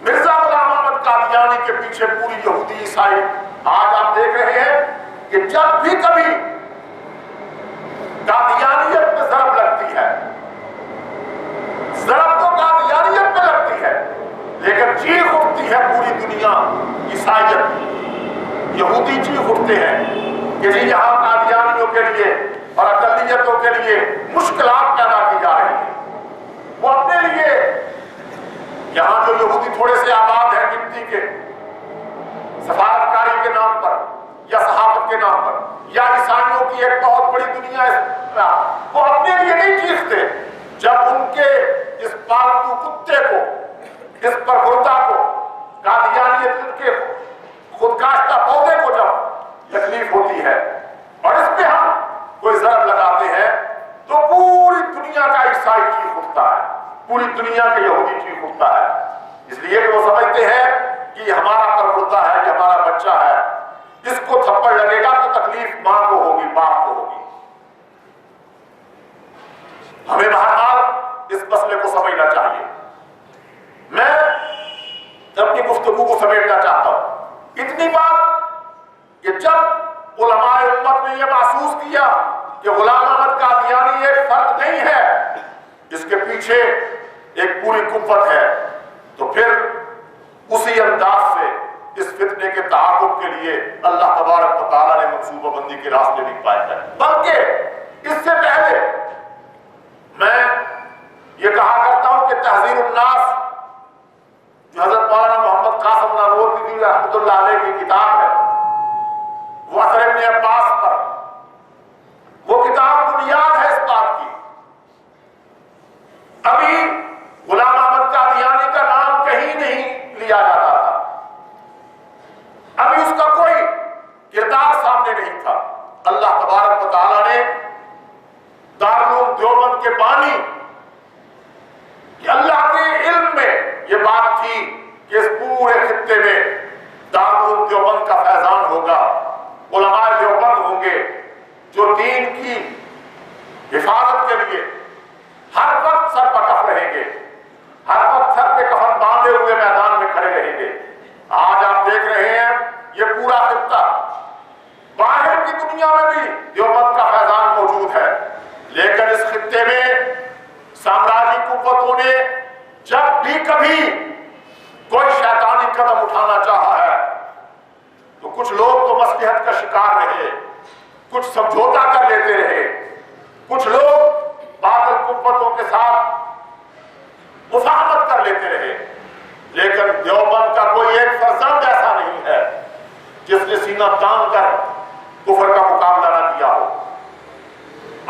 مرزا غلام احمد قادیانی کے پیچھے پوری یہودی عیسائی آج آپ دیکھ رہے ہیں کہ جب بھی کبھی قادیانیت میں ضرب لگتی ہے، ضرب تو قادیانیت میں لگتی ہے، لیکن چیخ اٹھتی ہے پوری دنیا عیسائیت، یہودی چیخ اٹھتے ہیں کہ جی یہاں قادیانیوں کے لیے اور اقلیتوں کے لیے مشکلات پیدا کی جا رہی ہیں۔ وہ اپنے لیے یہاں جو یہودی تھوڑے سے آباد ہیں گنتی کے، سفارتکاری کے نام پر یا صحافت کے نام پر یا عیسائیوں کی ایک بہت بڑی دنیا ہے، وہ اپنے لیے نہیں چیختے۔ جب ان کے اس پالتو کتے کو، اس پرخوردہ کو، قادیانیت ان کے خودکاشتہ پودے کو جب تکلیف ہوتی ہے اور اس پہ ہم کوئی ضرب لگاتے ہیں تو پوری دنیا کا عیسائی چیخ اٹھتا ہے، پوری دنیا کے یہودی چیخ اٹھتا ہے، اس لیے کہ وہ سمجھتے ہیں کہ یہ ہمارا پرخوردہ ہے، یہ ہمارا بچہ ہے، اس کو تھپڑ لگے گا تو تکلیف ماں کو ہوگی، باپ کو ہوگی۔ ہمیں بہرحال اس مسئلے کو سمجھنا چاہیے۔ میں اپنی گفتگو کو سمیٹنا چاہتا ہوں اتنی بات کہ جب علماء امت نے یہ محسوس کیا کہ غلام احمد قادیانی ایک فرد نہیں ہے، اس کے پیچھے ایک پوری قوت ہے، تو پھر اسی انداز سے اس فتنے کے تعاقب کے لیے اللہ تبارک و تعالیٰ نے منصوبہ بندی کے راستے بھی پائے ہیں۔ بلکہ اس سے پہلے میں یہ کہا کرتا ہوں کہ تحذیر الناس جو حضرت مولانا محمد قاسم نانوتوی رحمۃ اللہ علیہ کی کتاب ہے، وہ اثر ابن عباس پر، وہ کتاب بنیاد ہے اس بات کی۔ ابھی غلام احمد قادیانی کا نام کہیں نہیں لیا جاتا تھا، ابھی اس کا کوئی کردار سامنے نہیں تھا۔ اللہ تبارک و تعالیٰ نے دارالعلوم دیوبند کے بانی کہ اللہ کے علم میں یہ بات تھی کہ اس پورے خطے میں دارالعلوم دیوبند کا فیضان ہوگا، علماء دیوبند ہوں گے جو دین کی حفاظت کے لیے ہر وقت سر پر کف رہیں گے، ہر وقت سر پہ کفن باندھے ہوئے میدان میں کھڑے رہیں گے۔ آج آپ دیکھ رہے ہیں یہ پورا خطہ، باہر کی دنیا میں بھی دیوبند کا فیضان موجود ہے، لیکن اس خطے میں سامراجی قوتوں نے جب بھی کبھی کوئی شیطانی قدم اٹھانا چاہا ہے تو کچھ لوگ تو مصلحت کا شکار رہے، کچھ سمجھوتا کر لیتے رہے، کچھ لوگ باطل قوتوں کے ساتھ مفاہمت کر لیتے رہے، لیکن دیوبند کا کوئی ایک فرزند ایسا نہیں ہے جس نے سینہ تان کر کفر کا مقابلہ نہ کیا ہو۔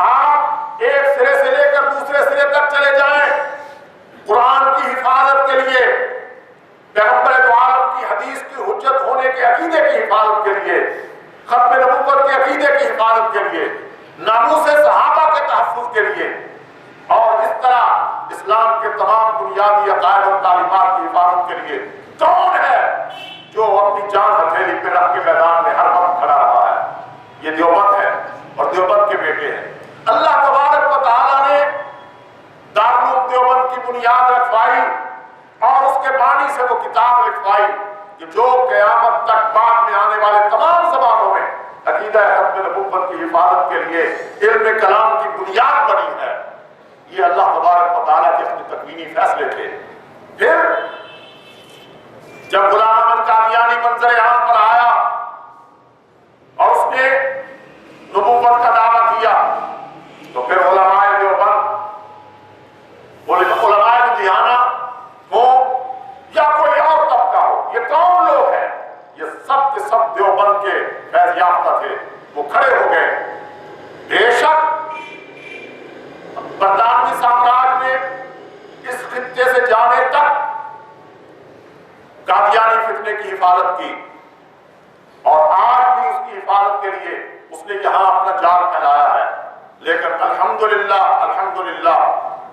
آپ ایک سرے سے لے کر دوسرے سرے تک چلے جائیں، قرآن کی حفاظت کے لیے، پیغمبر دو عالم کی حدیث کی حجت ہونے کے عقیدے کی حفاظت کے لیے، ختم نبوت کے عقیدے کی حفاظت کے لیے، ناموس صحابہ کے تحفظ کے لیے، اور اس طرح اسلام کے تمام بنیادی عقائد اور تعلیمات کی حفاظت کے لیے کون ہے جو اپنی جان ہتھیلی پہ رکھ کے میدان میں ہر وقت کھڑا رہا ہے؟ یہ دیوبند ہے اور دیوبند کے بیٹے ہیں۔ اللہ تبارک و تعالیٰ نے دارالعلوم دیوبند کی بنیاد رکھوائی اور اس کے بانی سے وہ کتاب لکھوائی کہ جو قیامت تک بعد میں آنے والے تمام زمانوں میں عقیدہ ختم نبوت کی حفاظت کے لیے علم کلام کی بنیاد بنی ہے۔ یہ اللہ تبارک و تعالیٰ کے اپنے تکوینی فیصلے تھے۔ پھر جب غلام احمد قادیانی منظر عام پر آیا اور اس نے نبوت کا دعویٰ کیا تو پھر علماء دیوبند، علماء لدھیانہ ہو یا کوئی اور طبقہ ہو، یہ کون لوگ ہیں؟ یہ سب کے سب دیوبند کے فیض یافتہ تھے، وہ کھڑے ہو گئے۔ بے شک برطانوی سامراج نے اس خطے سے کی حفاظت کی اور آج بھی اس کی حفاظت کے لیے اس نے یہاں اپنا جال پھیلایا ہے. لیکن الحمدللہ الحمدللہ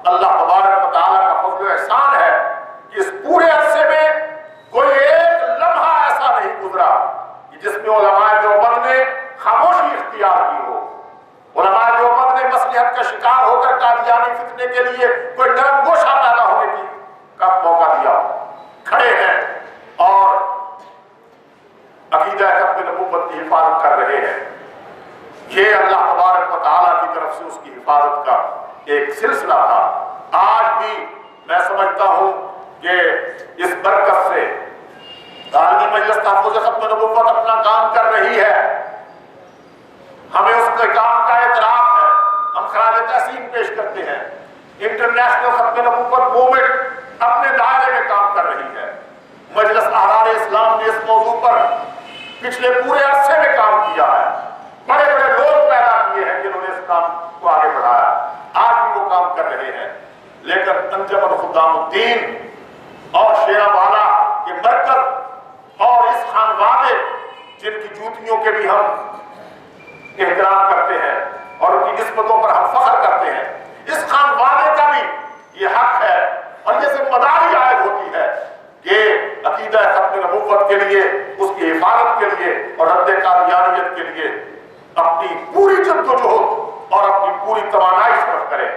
اللہ تبارک و تعالیٰ کا فضل و احسان ہے کہ اس پورے عرصے میں کوئی ایک لمحہ ایسا نہیں گزرا کہ جس میں علماء دیوبند نے خاموشی اختیار کی ہو. علماء دیوبند نے مصلحت کا شکار ہو کر قادیانی فتنے کے لیے کوئی نرم گوشہ پیدا ہونے کی کا موقع دیا. کھڑے ہیں اور عقیدہ ختم نبوت کی حفاظت کر رہے ہیں. یہ اللہ تبارک و تعالیٰ کی طرف سے اس کی حفاظت کا ایک سلسلہ تھا. آج بھی میں سمجھتا ہوں کہ اس برکت سے عالمی مجلس تحفظ ختم نبوت اپنا کام کر رہی ہے. ہمیں اس کے کام کا اعتراف ہے. ہم خراج تحسین پیش کرتے ہیں. انٹرنیشنل ختم نبوت موومنٹ اپنے دائرے میں کام کر رہی ہے. مجلس احرار اسلام نے اس موضوع پر پچھلے پورے عرصے میں کام کیا ہے. بڑے بڑے لوگ پیدا کیے ہیں جنہوں نے اس کام کو آگے بڑھایا. آج بھی وہ کام کر رہے ہیں. لیکن انجمن خدام الدین اور شیرہ والا کے مرکز اور اس خانوادے جن کی جوتیوں کے بھی ہم احترام کرتے ہیں اور ان کی نسبتوں پر ہم فخر کرتے ہیں, اس خانوادے کا بھی یہ حق ہے اور یہ ذمہ داری عائد ہوتی ہے کہ عقیدہ ختم نبوت کے لیے, اس کی حفاظت کے لیے اور رد قادیانیت کے لیے اپنی پوری جدوجہد اور اپنی پوری توانائی صرف کرے.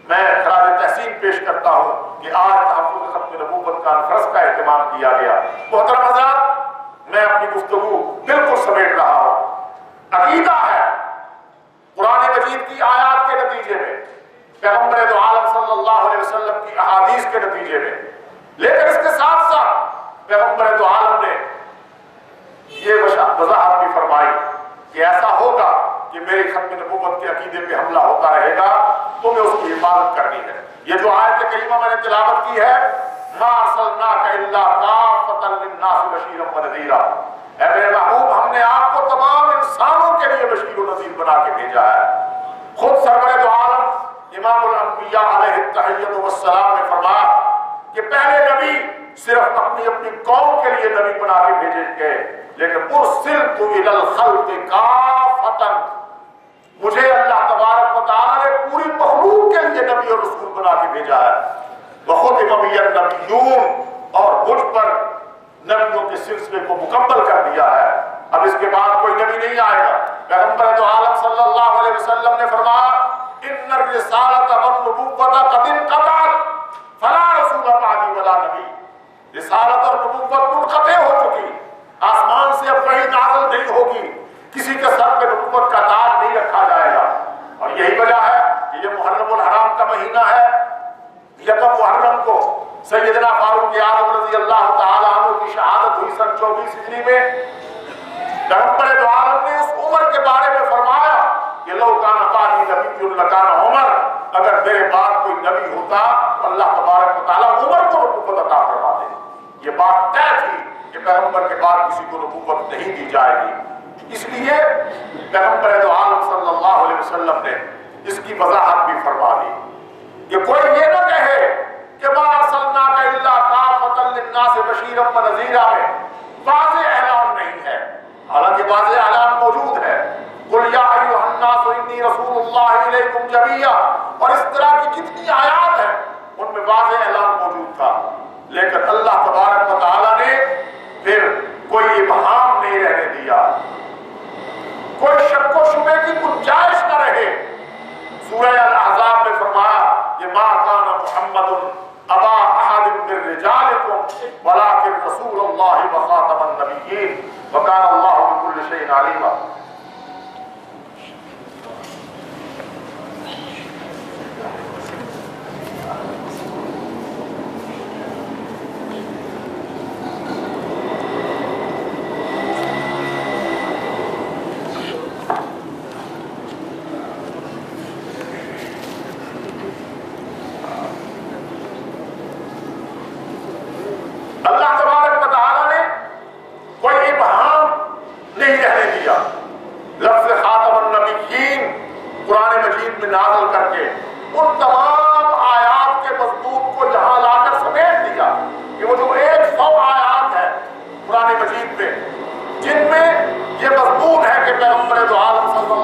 میں خراج تحسین پیش کرتا ہوں کہ آج تحفظ ختم نبوت کانفرنس کا اہتمام کیا گیا. محترم حضرات, میں اپنی گفتگو بالکل سمیٹ رہا ہوں. عقیدہ ہے قرآن مجید کی آیات کے نتیجے میں, پیغمبر دو عالم صلی اللہ علیہ وسلم کی احادیث کے نتیجے میں, لیکن اس کے ساتھ ساتھ پیغمبر دو عالم نے یہ وضاحت بھی فرمائی کہ ایسا ہوگا کہ میری ختم نبوت کے عقیدے پہ حملہ ہوتا رہے گا تو میں اس کی حفاظت کرنی ہے. یہ جو آیت کریمہ میں نے تلاوت کی ہے, ما ارسلناک الا کافۃ للناس بشیرا ونذیرا, اے میرے محبوب ہم نے آپ کو تمام انسانوں کے لیے بشیر و نذیر بنا کے بھیجا ہے. خود سرور دو عالم امام الانبیاء علیہ التحیۃ والسلام نے فرمایا کہ پہلے نبی صرف اپنی قوم کے لیے نبی بنا کے بھیجے گئے, لیکن ارسلت الی الخلق کافۃ, مجھے اللہ تبارک و تعالیٰ نے پوری مخلوق کے لیے نبی اور رسول بنا کے بھیجا ہے. وختم بی النبیون, اور مجھ پر نبیوں کے سلسلے کو مکمل کر دیا ہے. اب اس کے بعد کوئی نبی نہیں آئے گا. پیغمبر دو عالم صلی اللہ علیہ وسلم نے فرمایا ان الرسالۃ والنبوۃ قد انقطعت فلا رسول بعدی ولا نبی. رسالت اور نبوت منقطع ہو چکی, آسمان سے اب وحی نازل نہیں ہوگی, کسی کے سر پہ نبوت کا تاج نہیں رکھا جائے گا. اور یہی وجہ ہے کہ یہ محرم الحرام کا مہینہ ہے. یکم محرم کو سیدنا فاروق اعظم رضی اللہ تعالیٰ عنہ کی شہادت ہوئی سن 24 ہجری میں. پیغمبر دو عالم نے اس عمر کے بارے میں فرمایا کہ لو کان بعدی نبی لکان عمر, اگر میرے بعد کوئی نبی ہوتا تو اللہ تبارک و تعالیٰ عمر کو نبوت عطا فرما دے. یہ بات طے تھی کہ پیغمبر کے بعد کسی کو نبوت نہیں دی جائے گی. اس لیے پیغمبر دو عالم صلی اللہ علیہ وسلم نے اس کی وضاحت بھی فرما دی کہ کوئی یہ نہ کہے کہ ما ارسلناک الا کافۃ للناس بشیرا ونذیرا میں واضح اعلان نہیں ہے, حالانکہ واضح اعلان موجود ہے. قل یا ایھا الناس انی رسول اللہ الیکم جمیعا, اور اس طرح کی کتنی آیات ہیں ان میں واضح اعلان موجود تھا. لیکن اللہ تبارک و تعالیٰ نے پھر کوئی ابہام نہیں رہنے دیا, کوئی شک و شبے کی گنجائش نہ رہے. سورہ الاحزاب میں فرمایا کہ ما کان محمد ابا احد من رجالکم ولکن رسول اللہ وخاتم النبیین وکان اللہ بکل شیء علیما.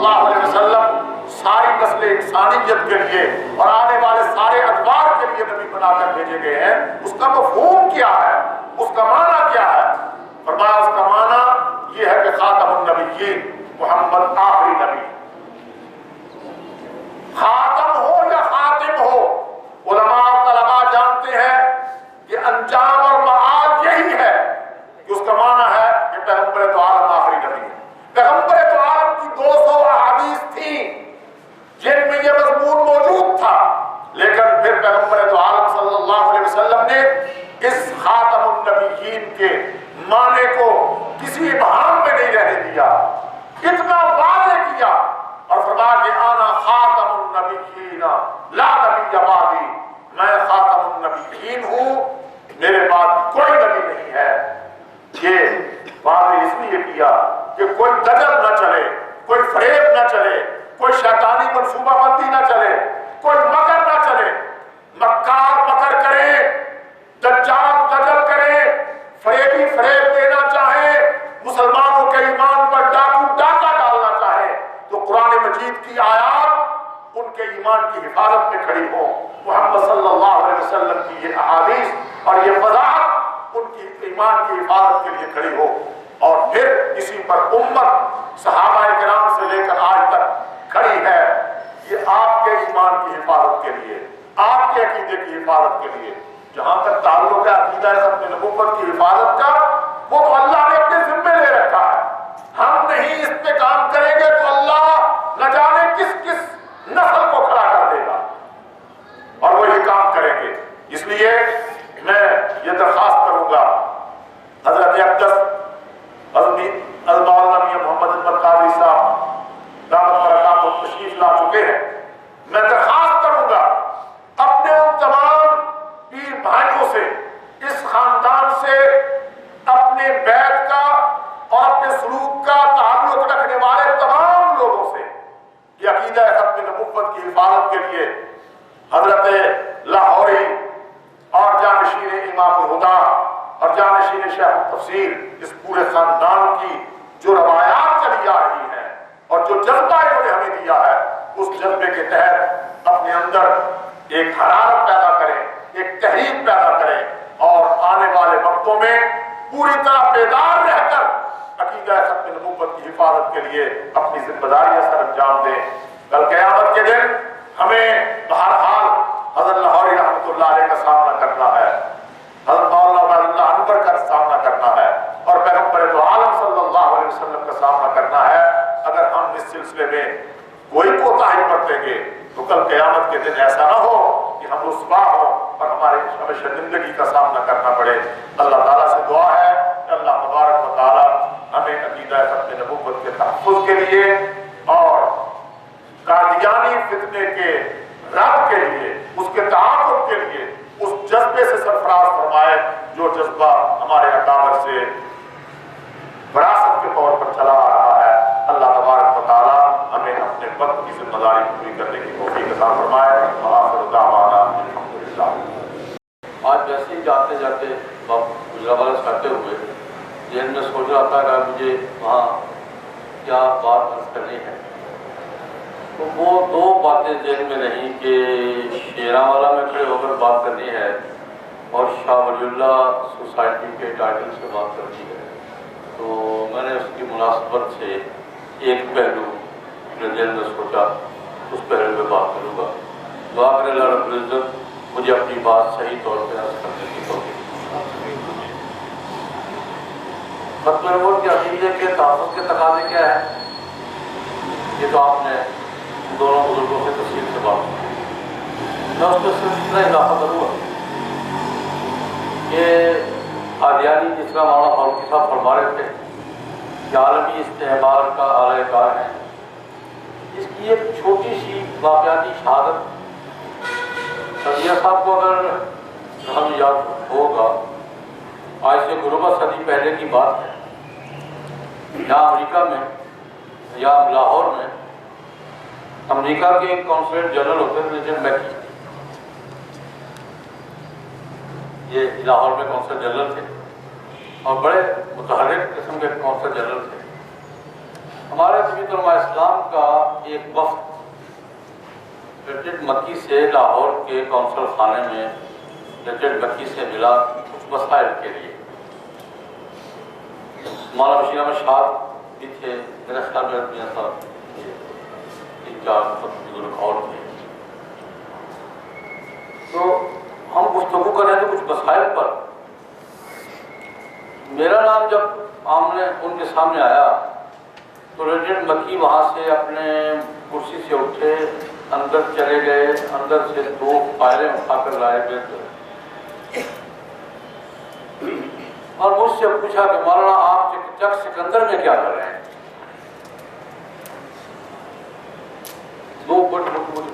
اللہ علیہ وسلم ساری نسل انسانیت کے لیے اور آنے والے سارے ادوار کے لیے نبی بنا کر بھیجے گئے ہیں، اس کا مفہوم کیا ہے، اس کا معنی کیا ہے؟ فرمایا اس کا معنی یہ ہے کہ خاتم النبیین، محمد آخری نبی۔ خاتم ہو یا خاتم ہو، علماء اور طلباء جانتے ہیں کہ انجام اور معاد یہی ہے کہ اس کا معنی ہے کہ پیغمبر تو عالم آخری نبی ہے۔ پیغمبر تو عالم کی 200 احادیث تھیں جن میں یہ مضمون موجود تھا، لیکن پھر پیغمبر تو عالم صلی اللہ علیہ وسلم نے اس خاتم النبیین کے معنی کو کسی ابہام میں نہیں رہنے دیا، اتنا واضح کیا اور فرمایا کہ انا خاتم النبیین لا نبی بعدی، میں خاتم النبیین ہوں، میرے بعد کوئی نبی نہیں ہے۔ یہ واضح اس لیے کیا کہ کوئی دجل نہ چلے، کوئی فریب نہ چلے، کوئی شیطانی منصوبہ بندی نہ چلے، کوئی مکر نہ چلے۔ مکار مکر کرے، دجال دجل کرے، فریبی فریب دینا چاہے، مسلمانوں کے ایمان پر ڈاکو ڈاکہ ڈالنا چاہے، تو قرآن مجید کی آیات ان کے ایمان کی حفاظت میں کھڑی ہو، محمد صلی اللہ علیہ وسلم کی یہ احادیث اور یہ وضاحت ان کی ایمان کی حفاظت کے لیے کھڑی ہو، اور پھر اسی پر امت صحابہ کرام سے لے کر آج تک کھڑی ہے۔ یہ آپ کے ایمان کی حفاظت کے لیے، آپ کے عقیدے کی حفاظت کے لیے۔ جہاں تک تعلق ہے عقیدہ ختم نبوت کی حفاظت کا، وہ تو اللہ نے اپنے ذمے لے رکھا ہے، ہم نہیں اس پہ کام کریں گے تو اللہ نہ جانے کس کس نسل کو کھڑا کر دے گا، اور وہ یہ کام کریں گے۔ اس لیے میں یہ درخواست کروں گا، حضرت اقدس مولانا میاں محمد احمد قادری صاحب دامت برکاتہ تشریف لا چکے ہیں، میں درخواست کروں گا اپنے ان تمام پیر بھائیوں سے، اس خاندان سے، اپنے بیت کا اور اپنے سلوک کا تعلق رکھنے والے تمام لوگوں سے کہ عقیدہ ختم نبوت کی حفاظت کے لیے حضرت لاہوری اور جانشین امام الہدا اور جانشین شیخ التفسیر، اس پورے خاندان کی جو روایات چلی آ رہی ہیں اور جو جذبہ انہوں نے ہمیں دیا ہے، اس جذبے کے تحت اپنے اندر ایک حرارت پیدا کریں، ایک تحریک پیدا کریں، اور آنے والے وقتوں میں پوری طرح بیدار رہ کر عقیدہ ختم نبوت کی حفاظت کے لیے اپنی ذمہ داریاں سر انجام دیں۔ کل قیامت کے دن ہمیں بہرحال حضرت لاہوری رحمۃ اللہ علیہ کا سامنا کرنا ہے، حضرت مولانا عبید اللہ انور کا سامنا کرنا ہے، اور پیغمبر دو عالم صلی اللہ علیہ وسلم کا سامنا کرنا ہے۔ اگر ہم اس سلسلے میں کوئی کوتاہی برتیں گے تو کل قیامت کے دن ایسا نہ ہو کہ ہم رسوا ہوں اور ہمیں شرمندگی کا سامنا کرنا پڑے۔ اللہ تعالیٰ سے دعا ہے کہ اللہ تبارک و تعالیٰ ہمیں عقیدہ ختم نبوت کے تحفظ کے لیے اور قادیانی فتنے کے رد کے لیے، اس کے تعاقب کے لیے اس جذبے سے سرفراز فرمائے جو جذبہ ہمارے اکابر سے وراثت کے طور پر چلا آ رہا ہے۔ اللہ تبارک و تعالیٰ ہمیں اپنے وقت کی ذمہ داری پوری کرنے کی توفیق عطا فرمائے۔ وآخر دعوانا الحمدللہ۔ آج جیسے ہی جاتے جاتے گجرانوالہ سے کرتے ہوئے ذہن میں سوچ رہا تھا کہ مجھے وہاں کیا بات عرض کرنی ہے، تو وہ دو باتیں ذہن میں رہیں کہ شیرانوالہ میں کھڑے ہو کر بات کرنی ہے اور شاہ ولی اللہ سوسائٹی کے ٹائٹل سے بات کرنی ہے۔ تو میں نے اس کی مناسبت سے ایک پہلو اپنے ذہن میں سوچا، اس پہلو پہ بات کروں گا۔ دعا کرے اللہ رب العزت مجھے اپنی بات صحیح طور پہ عرض کرنے کی توفیق۔ ختم نبوت کے عقیدے کے تحفظ کے تقاضے کیا ہے، یہ تو آپ نے دونوں بزرگوں سے تفصیل سے بات کی، میں اس میں صرف اتنا اضافہ کروں گا کہ قادیانی جس طرح مولانا فاروقی صاحب فرما رہے تھے کہ عالمی استعمار کا اعلی کار ہے، اس کی ایک چھوٹی سی واقعاتی شہادت رضیہ صاحب کو اگر ہم یاد ہوگا، آج سے گروبہ صدی پہلے کی بات ہے، یہاں امریکہ میں یا لاہور میں امریکہ کے ایک کونسلیٹ جنرل ہوتے تھے رچرڈ میکی، یہ لاہور میں کونسل جنرل تھے اور بڑے متحرک قسم کے کونسل جنرل تھے۔ ہمارے جمعیت علماء اسلام کا ایک وفد پریزیڈنٹ مکی سے لاہور کے کونسل خانے میں پریزیڈنٹ مکی سے ملا کچھ مسائل کے لیے. مولانا بشیر احمد شاد بھی تھے، میرے خیال میں میاں صاحب 3-4 بزرگ اور تھے. تو ہم گفتگو کر رہے تھے کچھ مسائل پر. میرا نام جب آمنے ان کے سامنے آیا تو پریزیڈنٹ مکی وہاں سے اپنے کرسی سے اٹھے، اندر چلے گئے، اندر سے 2 فائلیں اٹھا کر لائے گئے اور مجھ سے پوچھا کہ مولانا آپ چک سکندر میں کیا کر رہے ہیں؟ 2 بڑی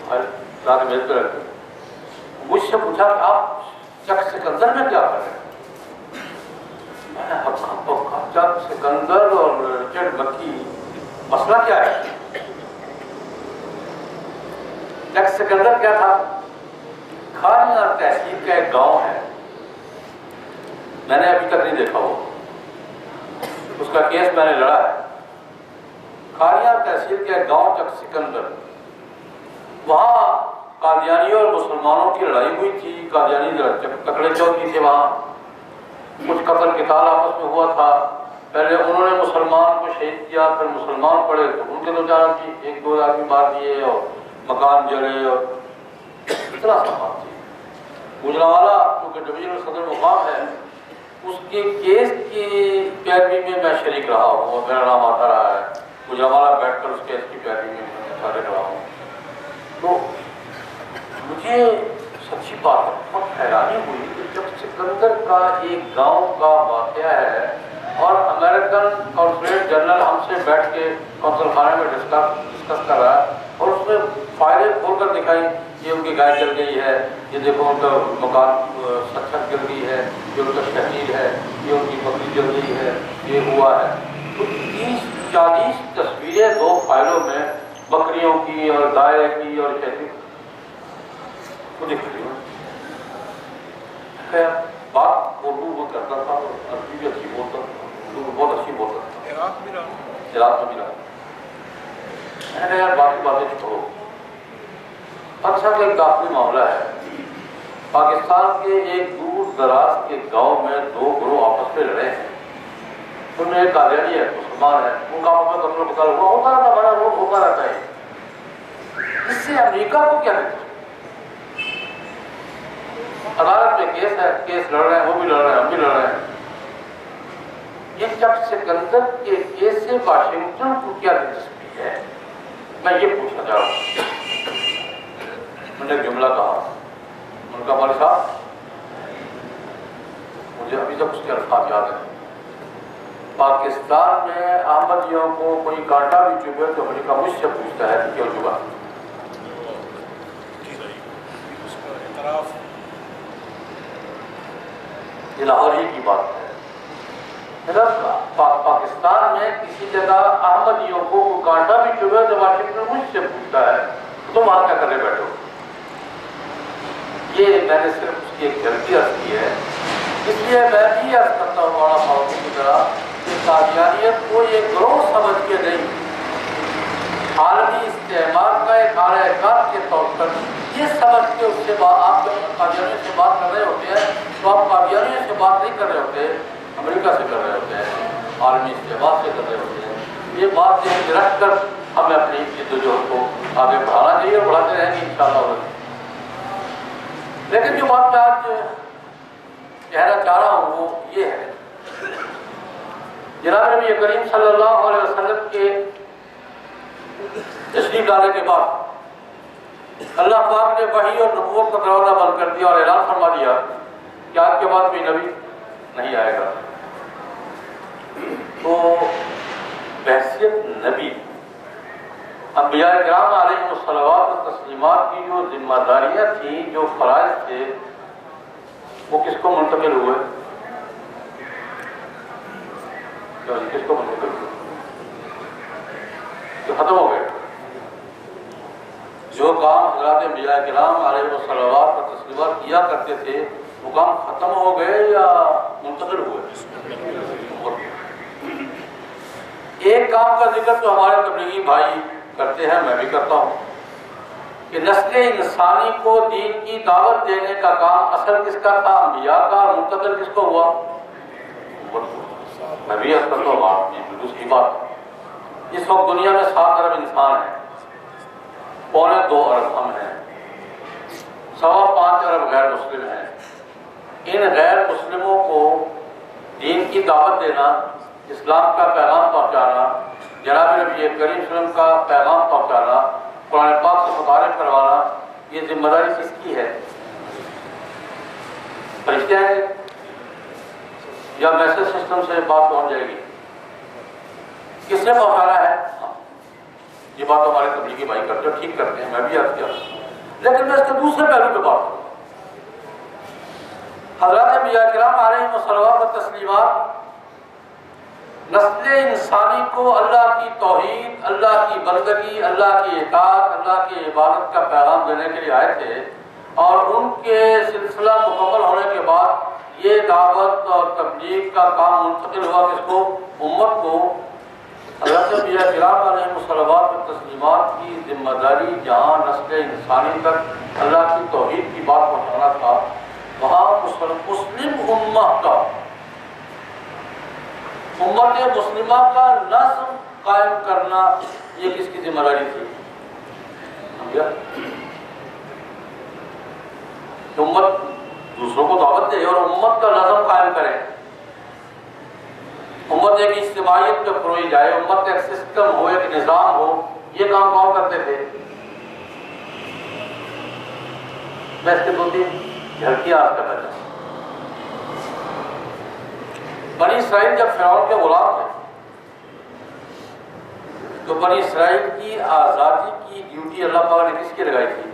فائل لا کے میز پہ رکھے. مجھ سے پوچھا کہ آپ چک سکندر میں کیا کر رہے ہیں؟ میں نے کہا چک سکندر اور پریزیڈنٹ مکی مسئلہ کیا ہے؟ چک سکندر کیا تھا؟ کھانیہ تحصیل کا ایک گاؤں ہے، میں نے ابھی تک نہیں دیکھا وہ، اس کا کیس میں نے لڑا ہے. کھانیہ تحصیل کا ایک گاؤں چک سکندر، وہاں قادیانیوں اور مسلمانوں کی لڑائی ہوئی تھی. قادیانی تکڑے چوکی تھے، وہاں کچھ قتل قتال آپس میں ہوا تھا. پہلے انہوں نے مسلمان کو شہید کیا، پھر مسلمان پڑے تو ان کے 2-4 آدمی 1-2 آدمی مار دیے اور مکان جلے اور اتنا سا بات تھی. گجرانوالہ کیونکہ ڈویژنل صدر مقام ہے، اس کے کیس کی پیروی میں میں شریک رہا ہوں اور میرا نام آتا رہا ہے. گجرانوالہ بیٹھ کر اس کیس کی پیروی میں شریک رہا ہوں. تو مجھے سچی بات ہے بہت حیرانی ہوئی کہ جب سکندر کا ایک گاؤں کا واقعہ ہے اور امریکن کانسولیٹ جنرل ہم سے بیٹھ کے کونسل خانے میں ڈسکس کر رہا ہے اور اس میں فائلیں کھول کر دکھائی، یہ ان کی گائے جل گئی ہے، یہ دیکھو ان کا مکان چھت جل گئی ہے، یہ ان کا شہید ہے، یہ ان کی بکری جل گئی ہے، یہ ہوا ہے. تو 30-40 تصویریں 2 فائلوں میں بکریوں کی اور گائے کی اور شہید کو دکھ رہی ہوں. خیر بات اردو وہ کرتا تھا، عربی بھی اچھی بولتا تھا، اردو بھی بہت اچھی بولتا تھا، عراق میں بھی رہا. میں نے کہا یار باقی باتیں چھوڑو. اکثر کا ایک داخلی معاملہ ہے. پاکستان کے ایک دور دراز کے گاؤں میں 2 گروہ آپس میں لڑے ہیں. ان میں ایک قادیانی ہے، مسلمان ہے، ان کا آپس میں قتل و قتال ہوا ہوتا رہتا، بڑا روز ہوتا رہتا ہے. اس سے امریکہ کو کیا ہے؟ عدالت میں کیس ہے، کیس لڑ رہے ہیں، وہ بھی لڑ رہے ہیں، ہم بھی لڑ رہے ہیں. یہ چک سکندر کے کیس سے واشنگٹن کو کیا دلچسپی ہے؟ میں یہ پوچھنا چاہ رہا ہوں. میں نے ایک جملہ کہا، ان کا مولوی صاحب مجھے ابھی تک اس کے الفاظ یاد ہیں. پاکستان میں احمدیوں کو کوئی کانٹا بھی چبھے تو امریکہ مجھ سے پوچھتا ہے کہ کیوں چبھا. یہ لاہور ہی کی بات ہے. پاکستان میں کسی جگہ احمدیوں کو کانٹا بھی چبھے تو واشنگٹن مجھ سے پوچھتا ہے تم وہاں کیا کرنے بیٹھو. یہ میں نے صرف اس کی ایک جھلکی عرض کی ہے. اس لیے میں بھی عرض کرتا ہوں مولانا فاروقی کی طرح کہ قادیانیت کو یہ گروہ سمجھ کے نہیں، عالمی استعمار کا ایک آلہ کار کے طور پر یہ سمجھ کے اس سے آپ جب قادیانیوں سے بات کر رہے ہوتے ہیں تو آپ قادیانیوں سے بات نہیں کر رہے ہوتے، امریکہ سے کر رہے ہوتے ہیں، عالمی استعمار سے کر رہے ہوتے ہیں. یہ بات ذہن میں رکھ کر ہمیں اپنی جدوجہد کو آگے بڑھانا چاہیے اور بڑھاتے رہیں گے انشاءاللہ. لیکن جو بات میں آج کہنا چاہ رہا ہوں وہ یہ ہے، جناب نبی کریم صلی اللہ علیہ وسلم کے تشریف لانے کے بعد اللہ پاک نے وحی اور نبوت کا دروازہ بند کر دیا اور اعلان فرما دیا کہ آج کے بعد کوئی نبی نہیں آئے گا. تو بحیثیت نبی انبیاء کرام علیہ الصلوات و تسلیمات کی جو ذمہ داریاں تھیں، جو فرائض تھے، وہ کس کو منتقل ہوئے؟ کس کو منتقل ہوئے؟ جو ختم ہو گئے. جو کام حضرات انبیاء کرام علیہ الصلوات و تسلیمات کیا کرتے تھے وہ کام ختم ہو گئے یا منتقل ہوئے؟ ایک کام کا ذکر تو ہمارے تبلیغی بھائی کرتے ہیں، میں بھی کرتا ہوں، کہ نسل انسانی کو دین کی دعوت دینے کا کام اصل کس کا تھا؟ انبیاء کا، اور منتقل کس کو ہوا؟ میں بھی عرض کرتا ہوں، یہ بالکل صحیح بات۔ اس وقت دنیا میں 7 ارب انسان ہیں، 2.25 ارب ہم ہیں، 5.25 ارب غیر مسلم ہیں۔ ان غیر مسلموں کو دین کی دعوت دینا، اسلام کا پیغام پہنچانا، جناب نبی کریم صلی اللہ علیہ وسلم کا پیغام پہنچانا، قرآن پاک سے متعارف کروانا، یہ ذمہ داری کس کی ہے؟ فرشتے ہیں یا میسج سسٹم سے بات پہنچ جائے گی؟ کس نے پہنچانا ہے؟ یہ بات ہمارے تبلیغی بھائی کرتے ہیں، ٹھیک کرتے ہیں، میں بھی عرض کیا، لیکن میں اس کے دوسرے پہلو پہ بات کروں۔ حضرات انبیاء کرام علیہم الصلوات و تسلیمات نسل انسانی کو اللہ کی توحید، اللہ کی بندگی، اللہ کی اطاعت، اللہ کی عبادت کا پیغام دینے کے لیے آئے تھے، اور ان کے سلسلہ مکمل ہونے کے بعد یہ دعوت اور تبلیغ کا کام منتقل ہوا کس کو؟ امت کو۔ حضرت انبیاء کرام علیہم الصلوات و تسلیمات کی ذمہ داری جہاں نسل انسانی تک اللہ کی توحید کی بات پہنچانا تھا، وہاں مسلم امت کا، امت مسلمہ کا نظم قائم کرنا، یہ کس کی ذمہ داری تھی؟ امت دوسروں کو دعوت دے اور امت کا نظم قائم کرے، امت ایک اجتماعیت پہ پروئی جائے، امت ایک سسٹم ہو، ایک نظام ہو، یہ کام کون کرتے تھے؟ میں اس کے 2-3 جھلکیاں آپ کرنا چاہتا ہوں۔ بنی اسرائیل جب فرعون کے غلام تھے تو بنی اسرائیل کی آزادی کی ڈیوٹی اللہ پاک نے کس کی لگائی تھی؟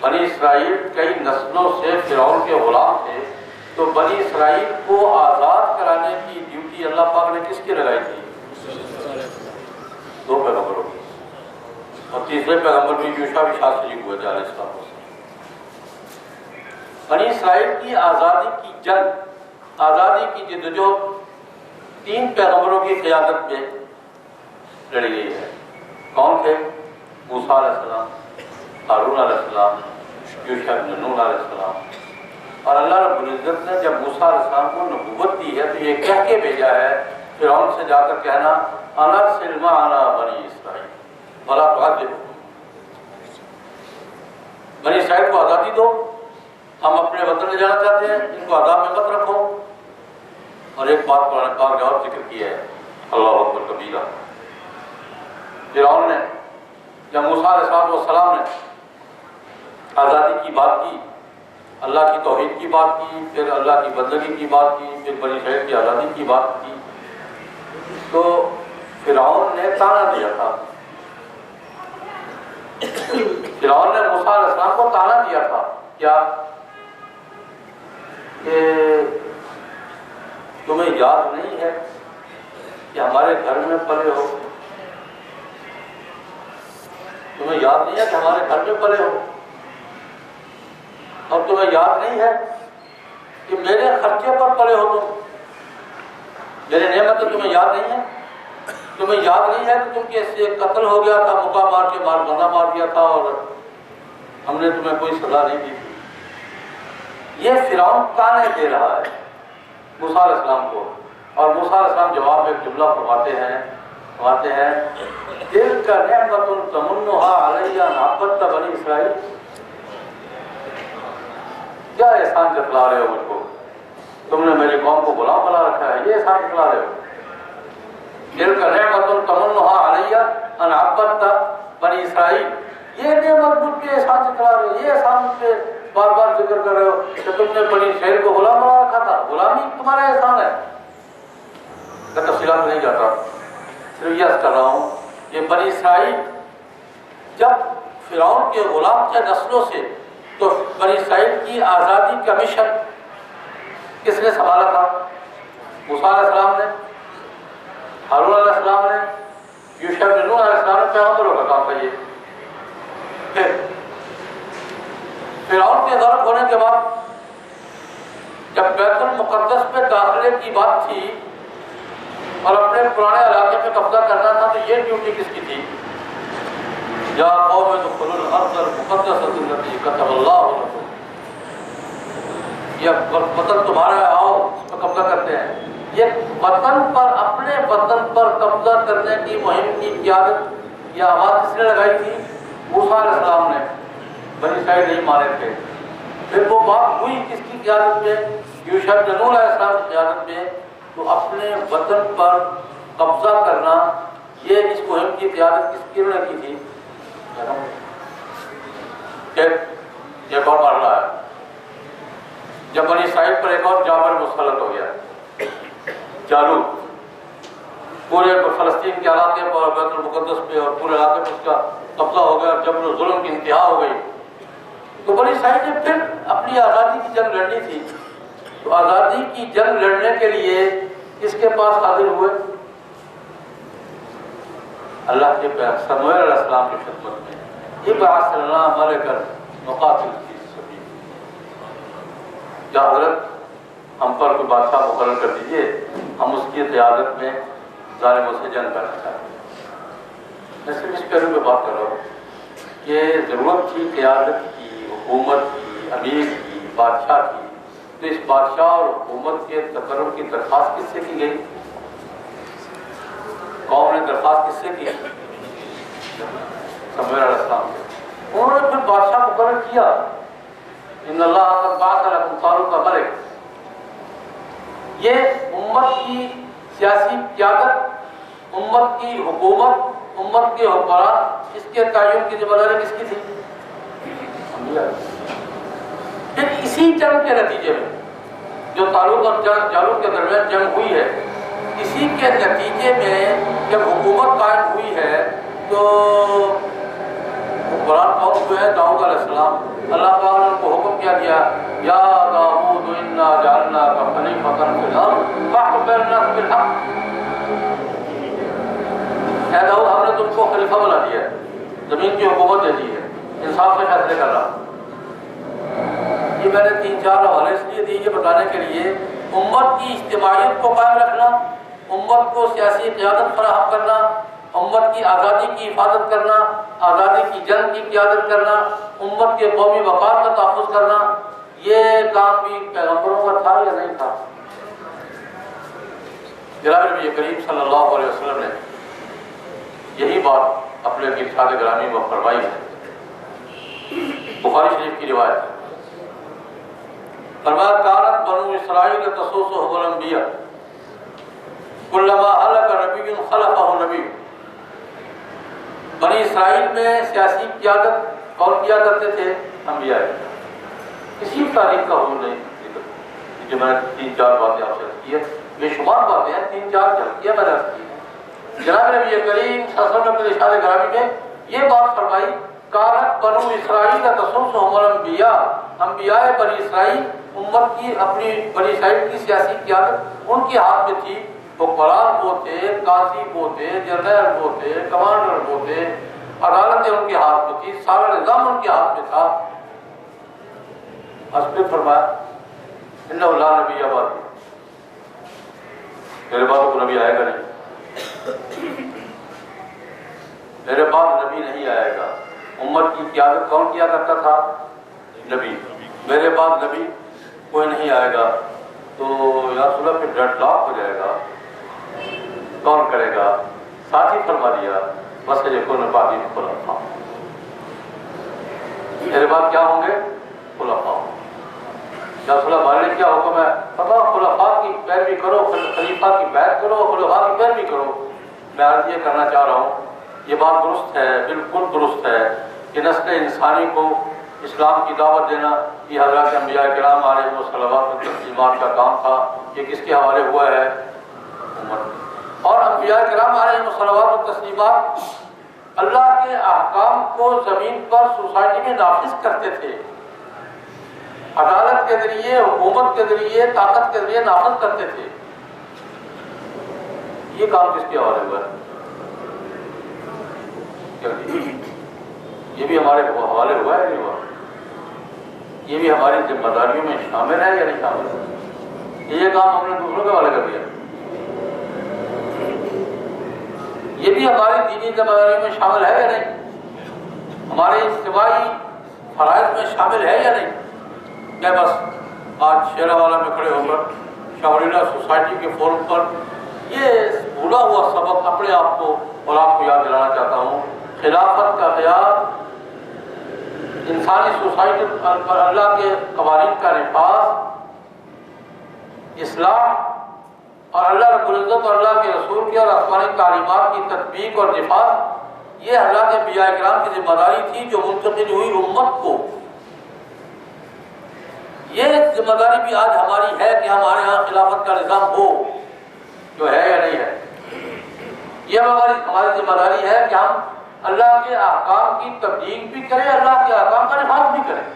بنی اسرائیل کئی نسلوں سے فرعون کے غلام تھے، تو بنی اسرائیل کو آزاد کرانے کی ڈیوٹی اللہ پاک نے کس کی لگائی تھی؟ 2 پیغمبروں کی، اور تیسرے پیغمبر بھی یوشع بھی شاستری ہوئے تھے علیہ السلام۔ بنی اسرائیل کی آزادی کی جنگ، آزادی کی جدوجہد 3 پیغمبروں کی قیادت میں لڑی گئی ہے۔ کون تھے؟ موسیٰ علیہ السلام، ہارون علیہ السلام، یوشع بن نون علیہ السلام۔ اور اللہ رب العزت نے جب موسیٰ علیہ السلام کو نبوت دی ہے تو یہ کہہ کے بھیجا ہے فرعون سے جا کر کہنا ارسل معنا بنی اسرائیل ولا تعذبهم، بنی اسرائیل کو آزادی دو، ہم اپنے وطن لے جانا چاہتے ہیں، ان کو عذاب میں مت رکھو۔ اور ایک بات قرآن پاک نے اور ذکر کی ہے، اللہ اکبر کبیرہ، فرعون نے جب موسیٰ علیہ السلام نے آزادی کی بات کی، اللہ کی توحید کی بات کی، پھر اللہ کی بندگی کی بات کی، پھر بنی اسرائیل کی آزادی کی بات کی، تو فرعون نے تانا دیا تھا، فرعون نے موسیٰ علیہ السلام کو تانا دیا تھا، کیا کہ تمہیں یاد نہیں ہے کہ ہمارے گھر میں پلے ہو، تمہیں یاد نہیں ہے کہ ہمارے گھر میں پلے ہو، اور تمہیں یاد نہیں ہے کہ میرے خرچے پر پلے ہو، تم میرے نعمت تمہیں یاد نہیں ہے، تمہیں یاد نہیں ہے کہ تم کیسے قتل ہو گیا تھا، مکہ مار کے بندہ مار دیا تھا، اور ہم نے تمہیں کوئی سزا نہیں دی تھی۔ یہ فرعون تانے دے رہا ہے موسیٰ علیہ السلام کو، اور موسیٰ علیہ السلام جواب میں ایک جملہ فرماتے ہیں دل کا نعمت تمنھا علی ان عبدت بنی اسرائیل، کیا احسان جتلا رہے ہو مجھ کو، تم نے میری قوم کو غلام بنا رکھا ہے، یہ احسان جتلا رہے ہو۔ دل کا نعمت تمنھا علی ان عبدت بنی اسرائیل، یہ نعمت مجھ پہ احسان جتلا رہے ہو، یہ احسان مجھ پہ بار بار ذکر کر رہے ہو کہ تم نے بنی اسرائیل کو غلام بنا رکھا تھا، غلامی تمہارا احسان ہے۔ میں تفصیلات میں نہیں جاتا، صرف یہ عرض کر رہا ہوں کہ بنی اسرائیل جب فرعون کے غلام تھے نسلوں سے، تو بنی اسرائیل کی آزادی کا مشن کس نے سنبھالا تھا؟ موسیٰ علیہ السلام نے، ہارون علیہ السلام نے، یوشع بن نون علیہ السلام نے، پیغمبروں کا کام تھا یہ۔ پھر فرعون کے غرق ہونے کے بعد جب بیت المقدس میں داخلے معاشرے کی بات تھی اور اپنے پرانے علاقے پہ قبضہ کرنا تھا، تو یہ ڈیوٹی کس کی تھی؟ یا قوم ادخلوا الارض المقدسۃ التي كتب اللہ لكم، یہ وطن تمہارا ہے، آؤ اس پہ قبضہ کرتے ہیں۔ یہ وطن پر، اپنے وطن پر قبضہ کرنے کی مہم کی قیادت یہ آواز کس نے لگائی تھی؟ موسیٰ علیہ السلام نے۔ بنی اسرائیل نہیں مانے تھے۔ پھر وہ بات ہوئی کس کی قیادت میں؟ یوشع بن نون علیہ السلام کی قیادت میں۔ تو اپنے وطن پر قبضہ کرنا، یہ اس مہم کی قیادت کس کی نے کی تھی؟ ایک اور مرحلہ ہے جب بنی اسرائیل پر ایک اور جابر مسلط ہو گیا، جالوت، پورے فلسطین کے علاقے پر، بیت المقدس پہ اور پورے علاقے پر اس کا قبضہ ہو گیا، جبر و ظلم کی انتہا ہو گئی۔ تو بنی اسرائیل نے پھر اپنی آزادی کی جنگ لڑنی تھی، تو آزادی کی جنگ لڑنے کے لیے کس کے پاس حاضر ہوئے؟ اللہ کے پیغمبر سموئیل علیہ السلام کی خدمت میں۔ ابعث لنا ملکا نقاتل فی سبیل، یا حضرت ہم پر کوئی بادشاہ مقرر کر دیجئے، ہم اس کی قیادت میں ظالموں سے جنگ کرنا چاہتے ہیں۔ میں صرف اس پہلو پہ بات کر رہا ہوں کہ ضرورت تھی قیادت کی، حکومت کی، امیر کی، بادشاہ کی، تو اس بادشاہ اور حکومت کے تقرر کی درخواست کس سے کی گئی؟ قوم نے درخواست کس سے کی؟ سموئیل علیہ السلام سے۔ انہوں نے پھر بادشاہ مقرر کیا، ان اللہ قد بعث لکم طالوت ملک۔ یہ امت کی سیاسی قیادت، امت کی حکومت، امت کے حکمران، اس کے تعین کی ذمہ داری کس کی تھی؟ انبیاء۔ پھر اسی جنگ کے نتیجے میں جو طالوت اور جالوت کے درمیان جنگ ہوئی ہے، اسی کے نتیجے میں جب حکومت قائم ہوئی ہے تو حکمران کون ہوئے ہیں؟ داؤد علیہ السلام۔ اللہ تعالیٰ نے ان کو حکم کیا دیا، یا داؤد انا جعلناک خلیفۃ فی الارض فاحکم بین الناس بالحق۔ اے داؤد، ہم نے تم کو خلیفہ بنا دیا ہے، زمین کی حکومت دے دی ہے، انصاف سے فیصلے کر رہا۔ یہ میں نے 3-4 حوالے اس لیے دی یہ بتانے کے لیے امت کی اجتماعیت کو قائم رکھنا، امت کو سیاسی قیادت فراہم کرنا، امت کی آزادی کی حفاظت کرنا، آزادی کی جنگ کی قیادت کرنا، امت کے قومی وقار کا تحفظ کرنا، یہ کام بھی پیغمبروں کا تھا یا نہیں تھا؟ جناب نبی کریم صلی اللہ علیہ وسلم نے یہی بات اپنے ارشاد گرامی میں فرمائی ہے۔ بخاری شریف کی روایت ہے، فرمایا کانت بنو اسرائیل تسوسهم الانبیاء کلما ہلک نبی خلفہ نبی۔ بنی اسرائیل میں سیاسی قیادت کون کیا کرتے تھے؟ انبیاء۔ کسی تاریخ کا حضور نہیں ذکر، جو میں نے 3-4 باتیں آپ سے عرض کی ہے، بے شمار باتیں ہیں، 3-4 جھلکیاں میں نے عرض کی۔ جناب نبی کریم صلی اللہ علیہ وسلم نے ارشاد گرامی میں یہ بات فرمائی، کانت بنو اسرائیل تسوسهم الانبیاء، انبیاء بنی اسرائیل، امت کی، اپنی بنی اسرائیل کی سیاسی قیادت ان کے ہاتھ میں تھی۔ حکمران وہ تھے، قاضی وہ تھے، جنرل وہ تھے، کمانڈر وہ تھے، عدالتیں ان کے ہاتھ میں تھی، سارا نظام ان کے ہاتھ میں تھا۔ اس پہ فرمایا انہ لا نبی بعدی، میرے بعد کوئی نبی آئے گا نہیں، میرے بعد نبی نہیں آئے گا۔ امت کی قیادت کون کیا کرتا تھا؟ نبی۔ میرے بعد نبی کوئی نہیں آئے گا، تو یا رسول اللہ پھر ڈیڈ لاک ہو جائے گا، کون کرے گا؟ ساتھ ہی فرما دیا بس یہ کون بعدی خلفاء، میرے بعد کیا ہوں گے؟ خلفاء۔ یا رسول اللہ ہمارے لیے کیا حکم ہے؟ خلفاء کی پیروی کرو، خلیفہ کی بیعت کرو، خلفاء کی پیروی کرو۔ میں عرض یہ کرنا چاہ رہا ہوں، یہ بات درست ہے، بالکل درست ہے کہ نسل انسانی کو اسلام کی دعوت دینا یہ حضرات انبیاء کرام علیہ الصلوات و تسلیمات کا کام تھا۔ یہ کس کے حوالے ہوا ہے؟ امت۔ اور انبیاء کرام علیہ الصلوات و تسلیمات اللہ کے احکام کو زمین پر سوسائٹی میں نافذ کرتے تھے، عدالت کے ذریعے، حکومت کے ذریعے، طاقت کے ذریعے نافذ کرتے تھے۔ یہ کام کس کے حوالے ہوا ہے؟ یہ بھی ہمارے حوالے ہوا ہے نہیں ہوا؟ یہ بھی ہماری ذمہ داریوں میں شامل ہے یا نہیں شامل ہے؟ یہ کام ہم نے دوسروں کے حوالے کر دیا. یہ بھی ہماری دینی ذمہ داریوں میں شامل ہے یا نہیں؟ ہمارے اجتماعی فرائض میں شامل ہے یا نہیں؟ کیا بس آج شیرا والا میں کھڑے ہو کر شاولینا سوسائٹی کے فورم پر یہ بھولا ہوا سبق اپنے آپ کو اور آپ کو یاد دلانا چاہتا ہوں. خلافت کا خیال انسانی سوسائٹی پر اللہ کے قوانین کا نفاذ، اصلاح اور اللہ رب العزت اور اللہ کے رسول کی اور آسمانی تعلیمات کی تطبیق اور نفاذ، یہ حضرات انبیاء کرام کی ذمہ داری تھی جو منتقل ہوئی امت کو. یہ ذمہ داری بھی آج ہماری ہے کہ ہمارے یہاں خلافت کا نظام ہو، جو ہے یا نہیں ہے. یہ ہماری ذمہ داری ہے کہ ہم اللہ کے احکام کی تبلیغ بھی کریں، اللہ کے احکام کا نفاذ بھی کریں.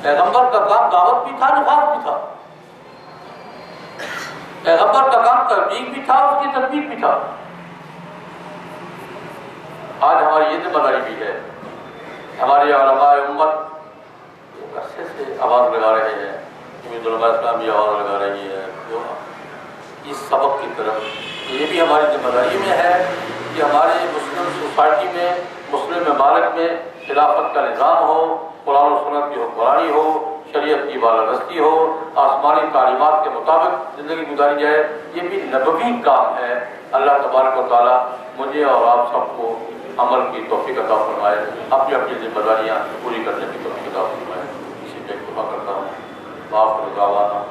پیغمبر کا کام دعوت بھی تھا، نفاذ بھی تھا. پیغمبر کا کام تبلیغ بھی تھا، اس کی تطبیق بھی تھا. آج ہماری یہ ذمہ داری بھی ہے. ہمارے علماء امت عرصے سے آواز لگا رہے ہیں، جمعیت علماء اسلام بھی آواز لگا رہی ہے جو اس سبق کی طرف. یہ بھی ہماری ذمہ داری میں ہے کہ ہمارے مسلم سوسائٹی میں، مسلم ممالک میں خلافت کا نظام ہو، قرآن و سنت کی حکمرانی ہو، شریعت کی بالادستی ہو، آسمانی تعلیمات کے مطابق زندگی گزاری جائے. یہ بھی نبوی کام ہے. اللہ تبارک و تعالیٰ مجھے اور آپ سب کو عمل کی توفیق عطا فرمائے، اپنی اپنی ذمہ داریاں پوری کرنے کی توفیق عطا فرمائے. اسی پہ اکتفا کرتا ہوں. وآخر دعوانا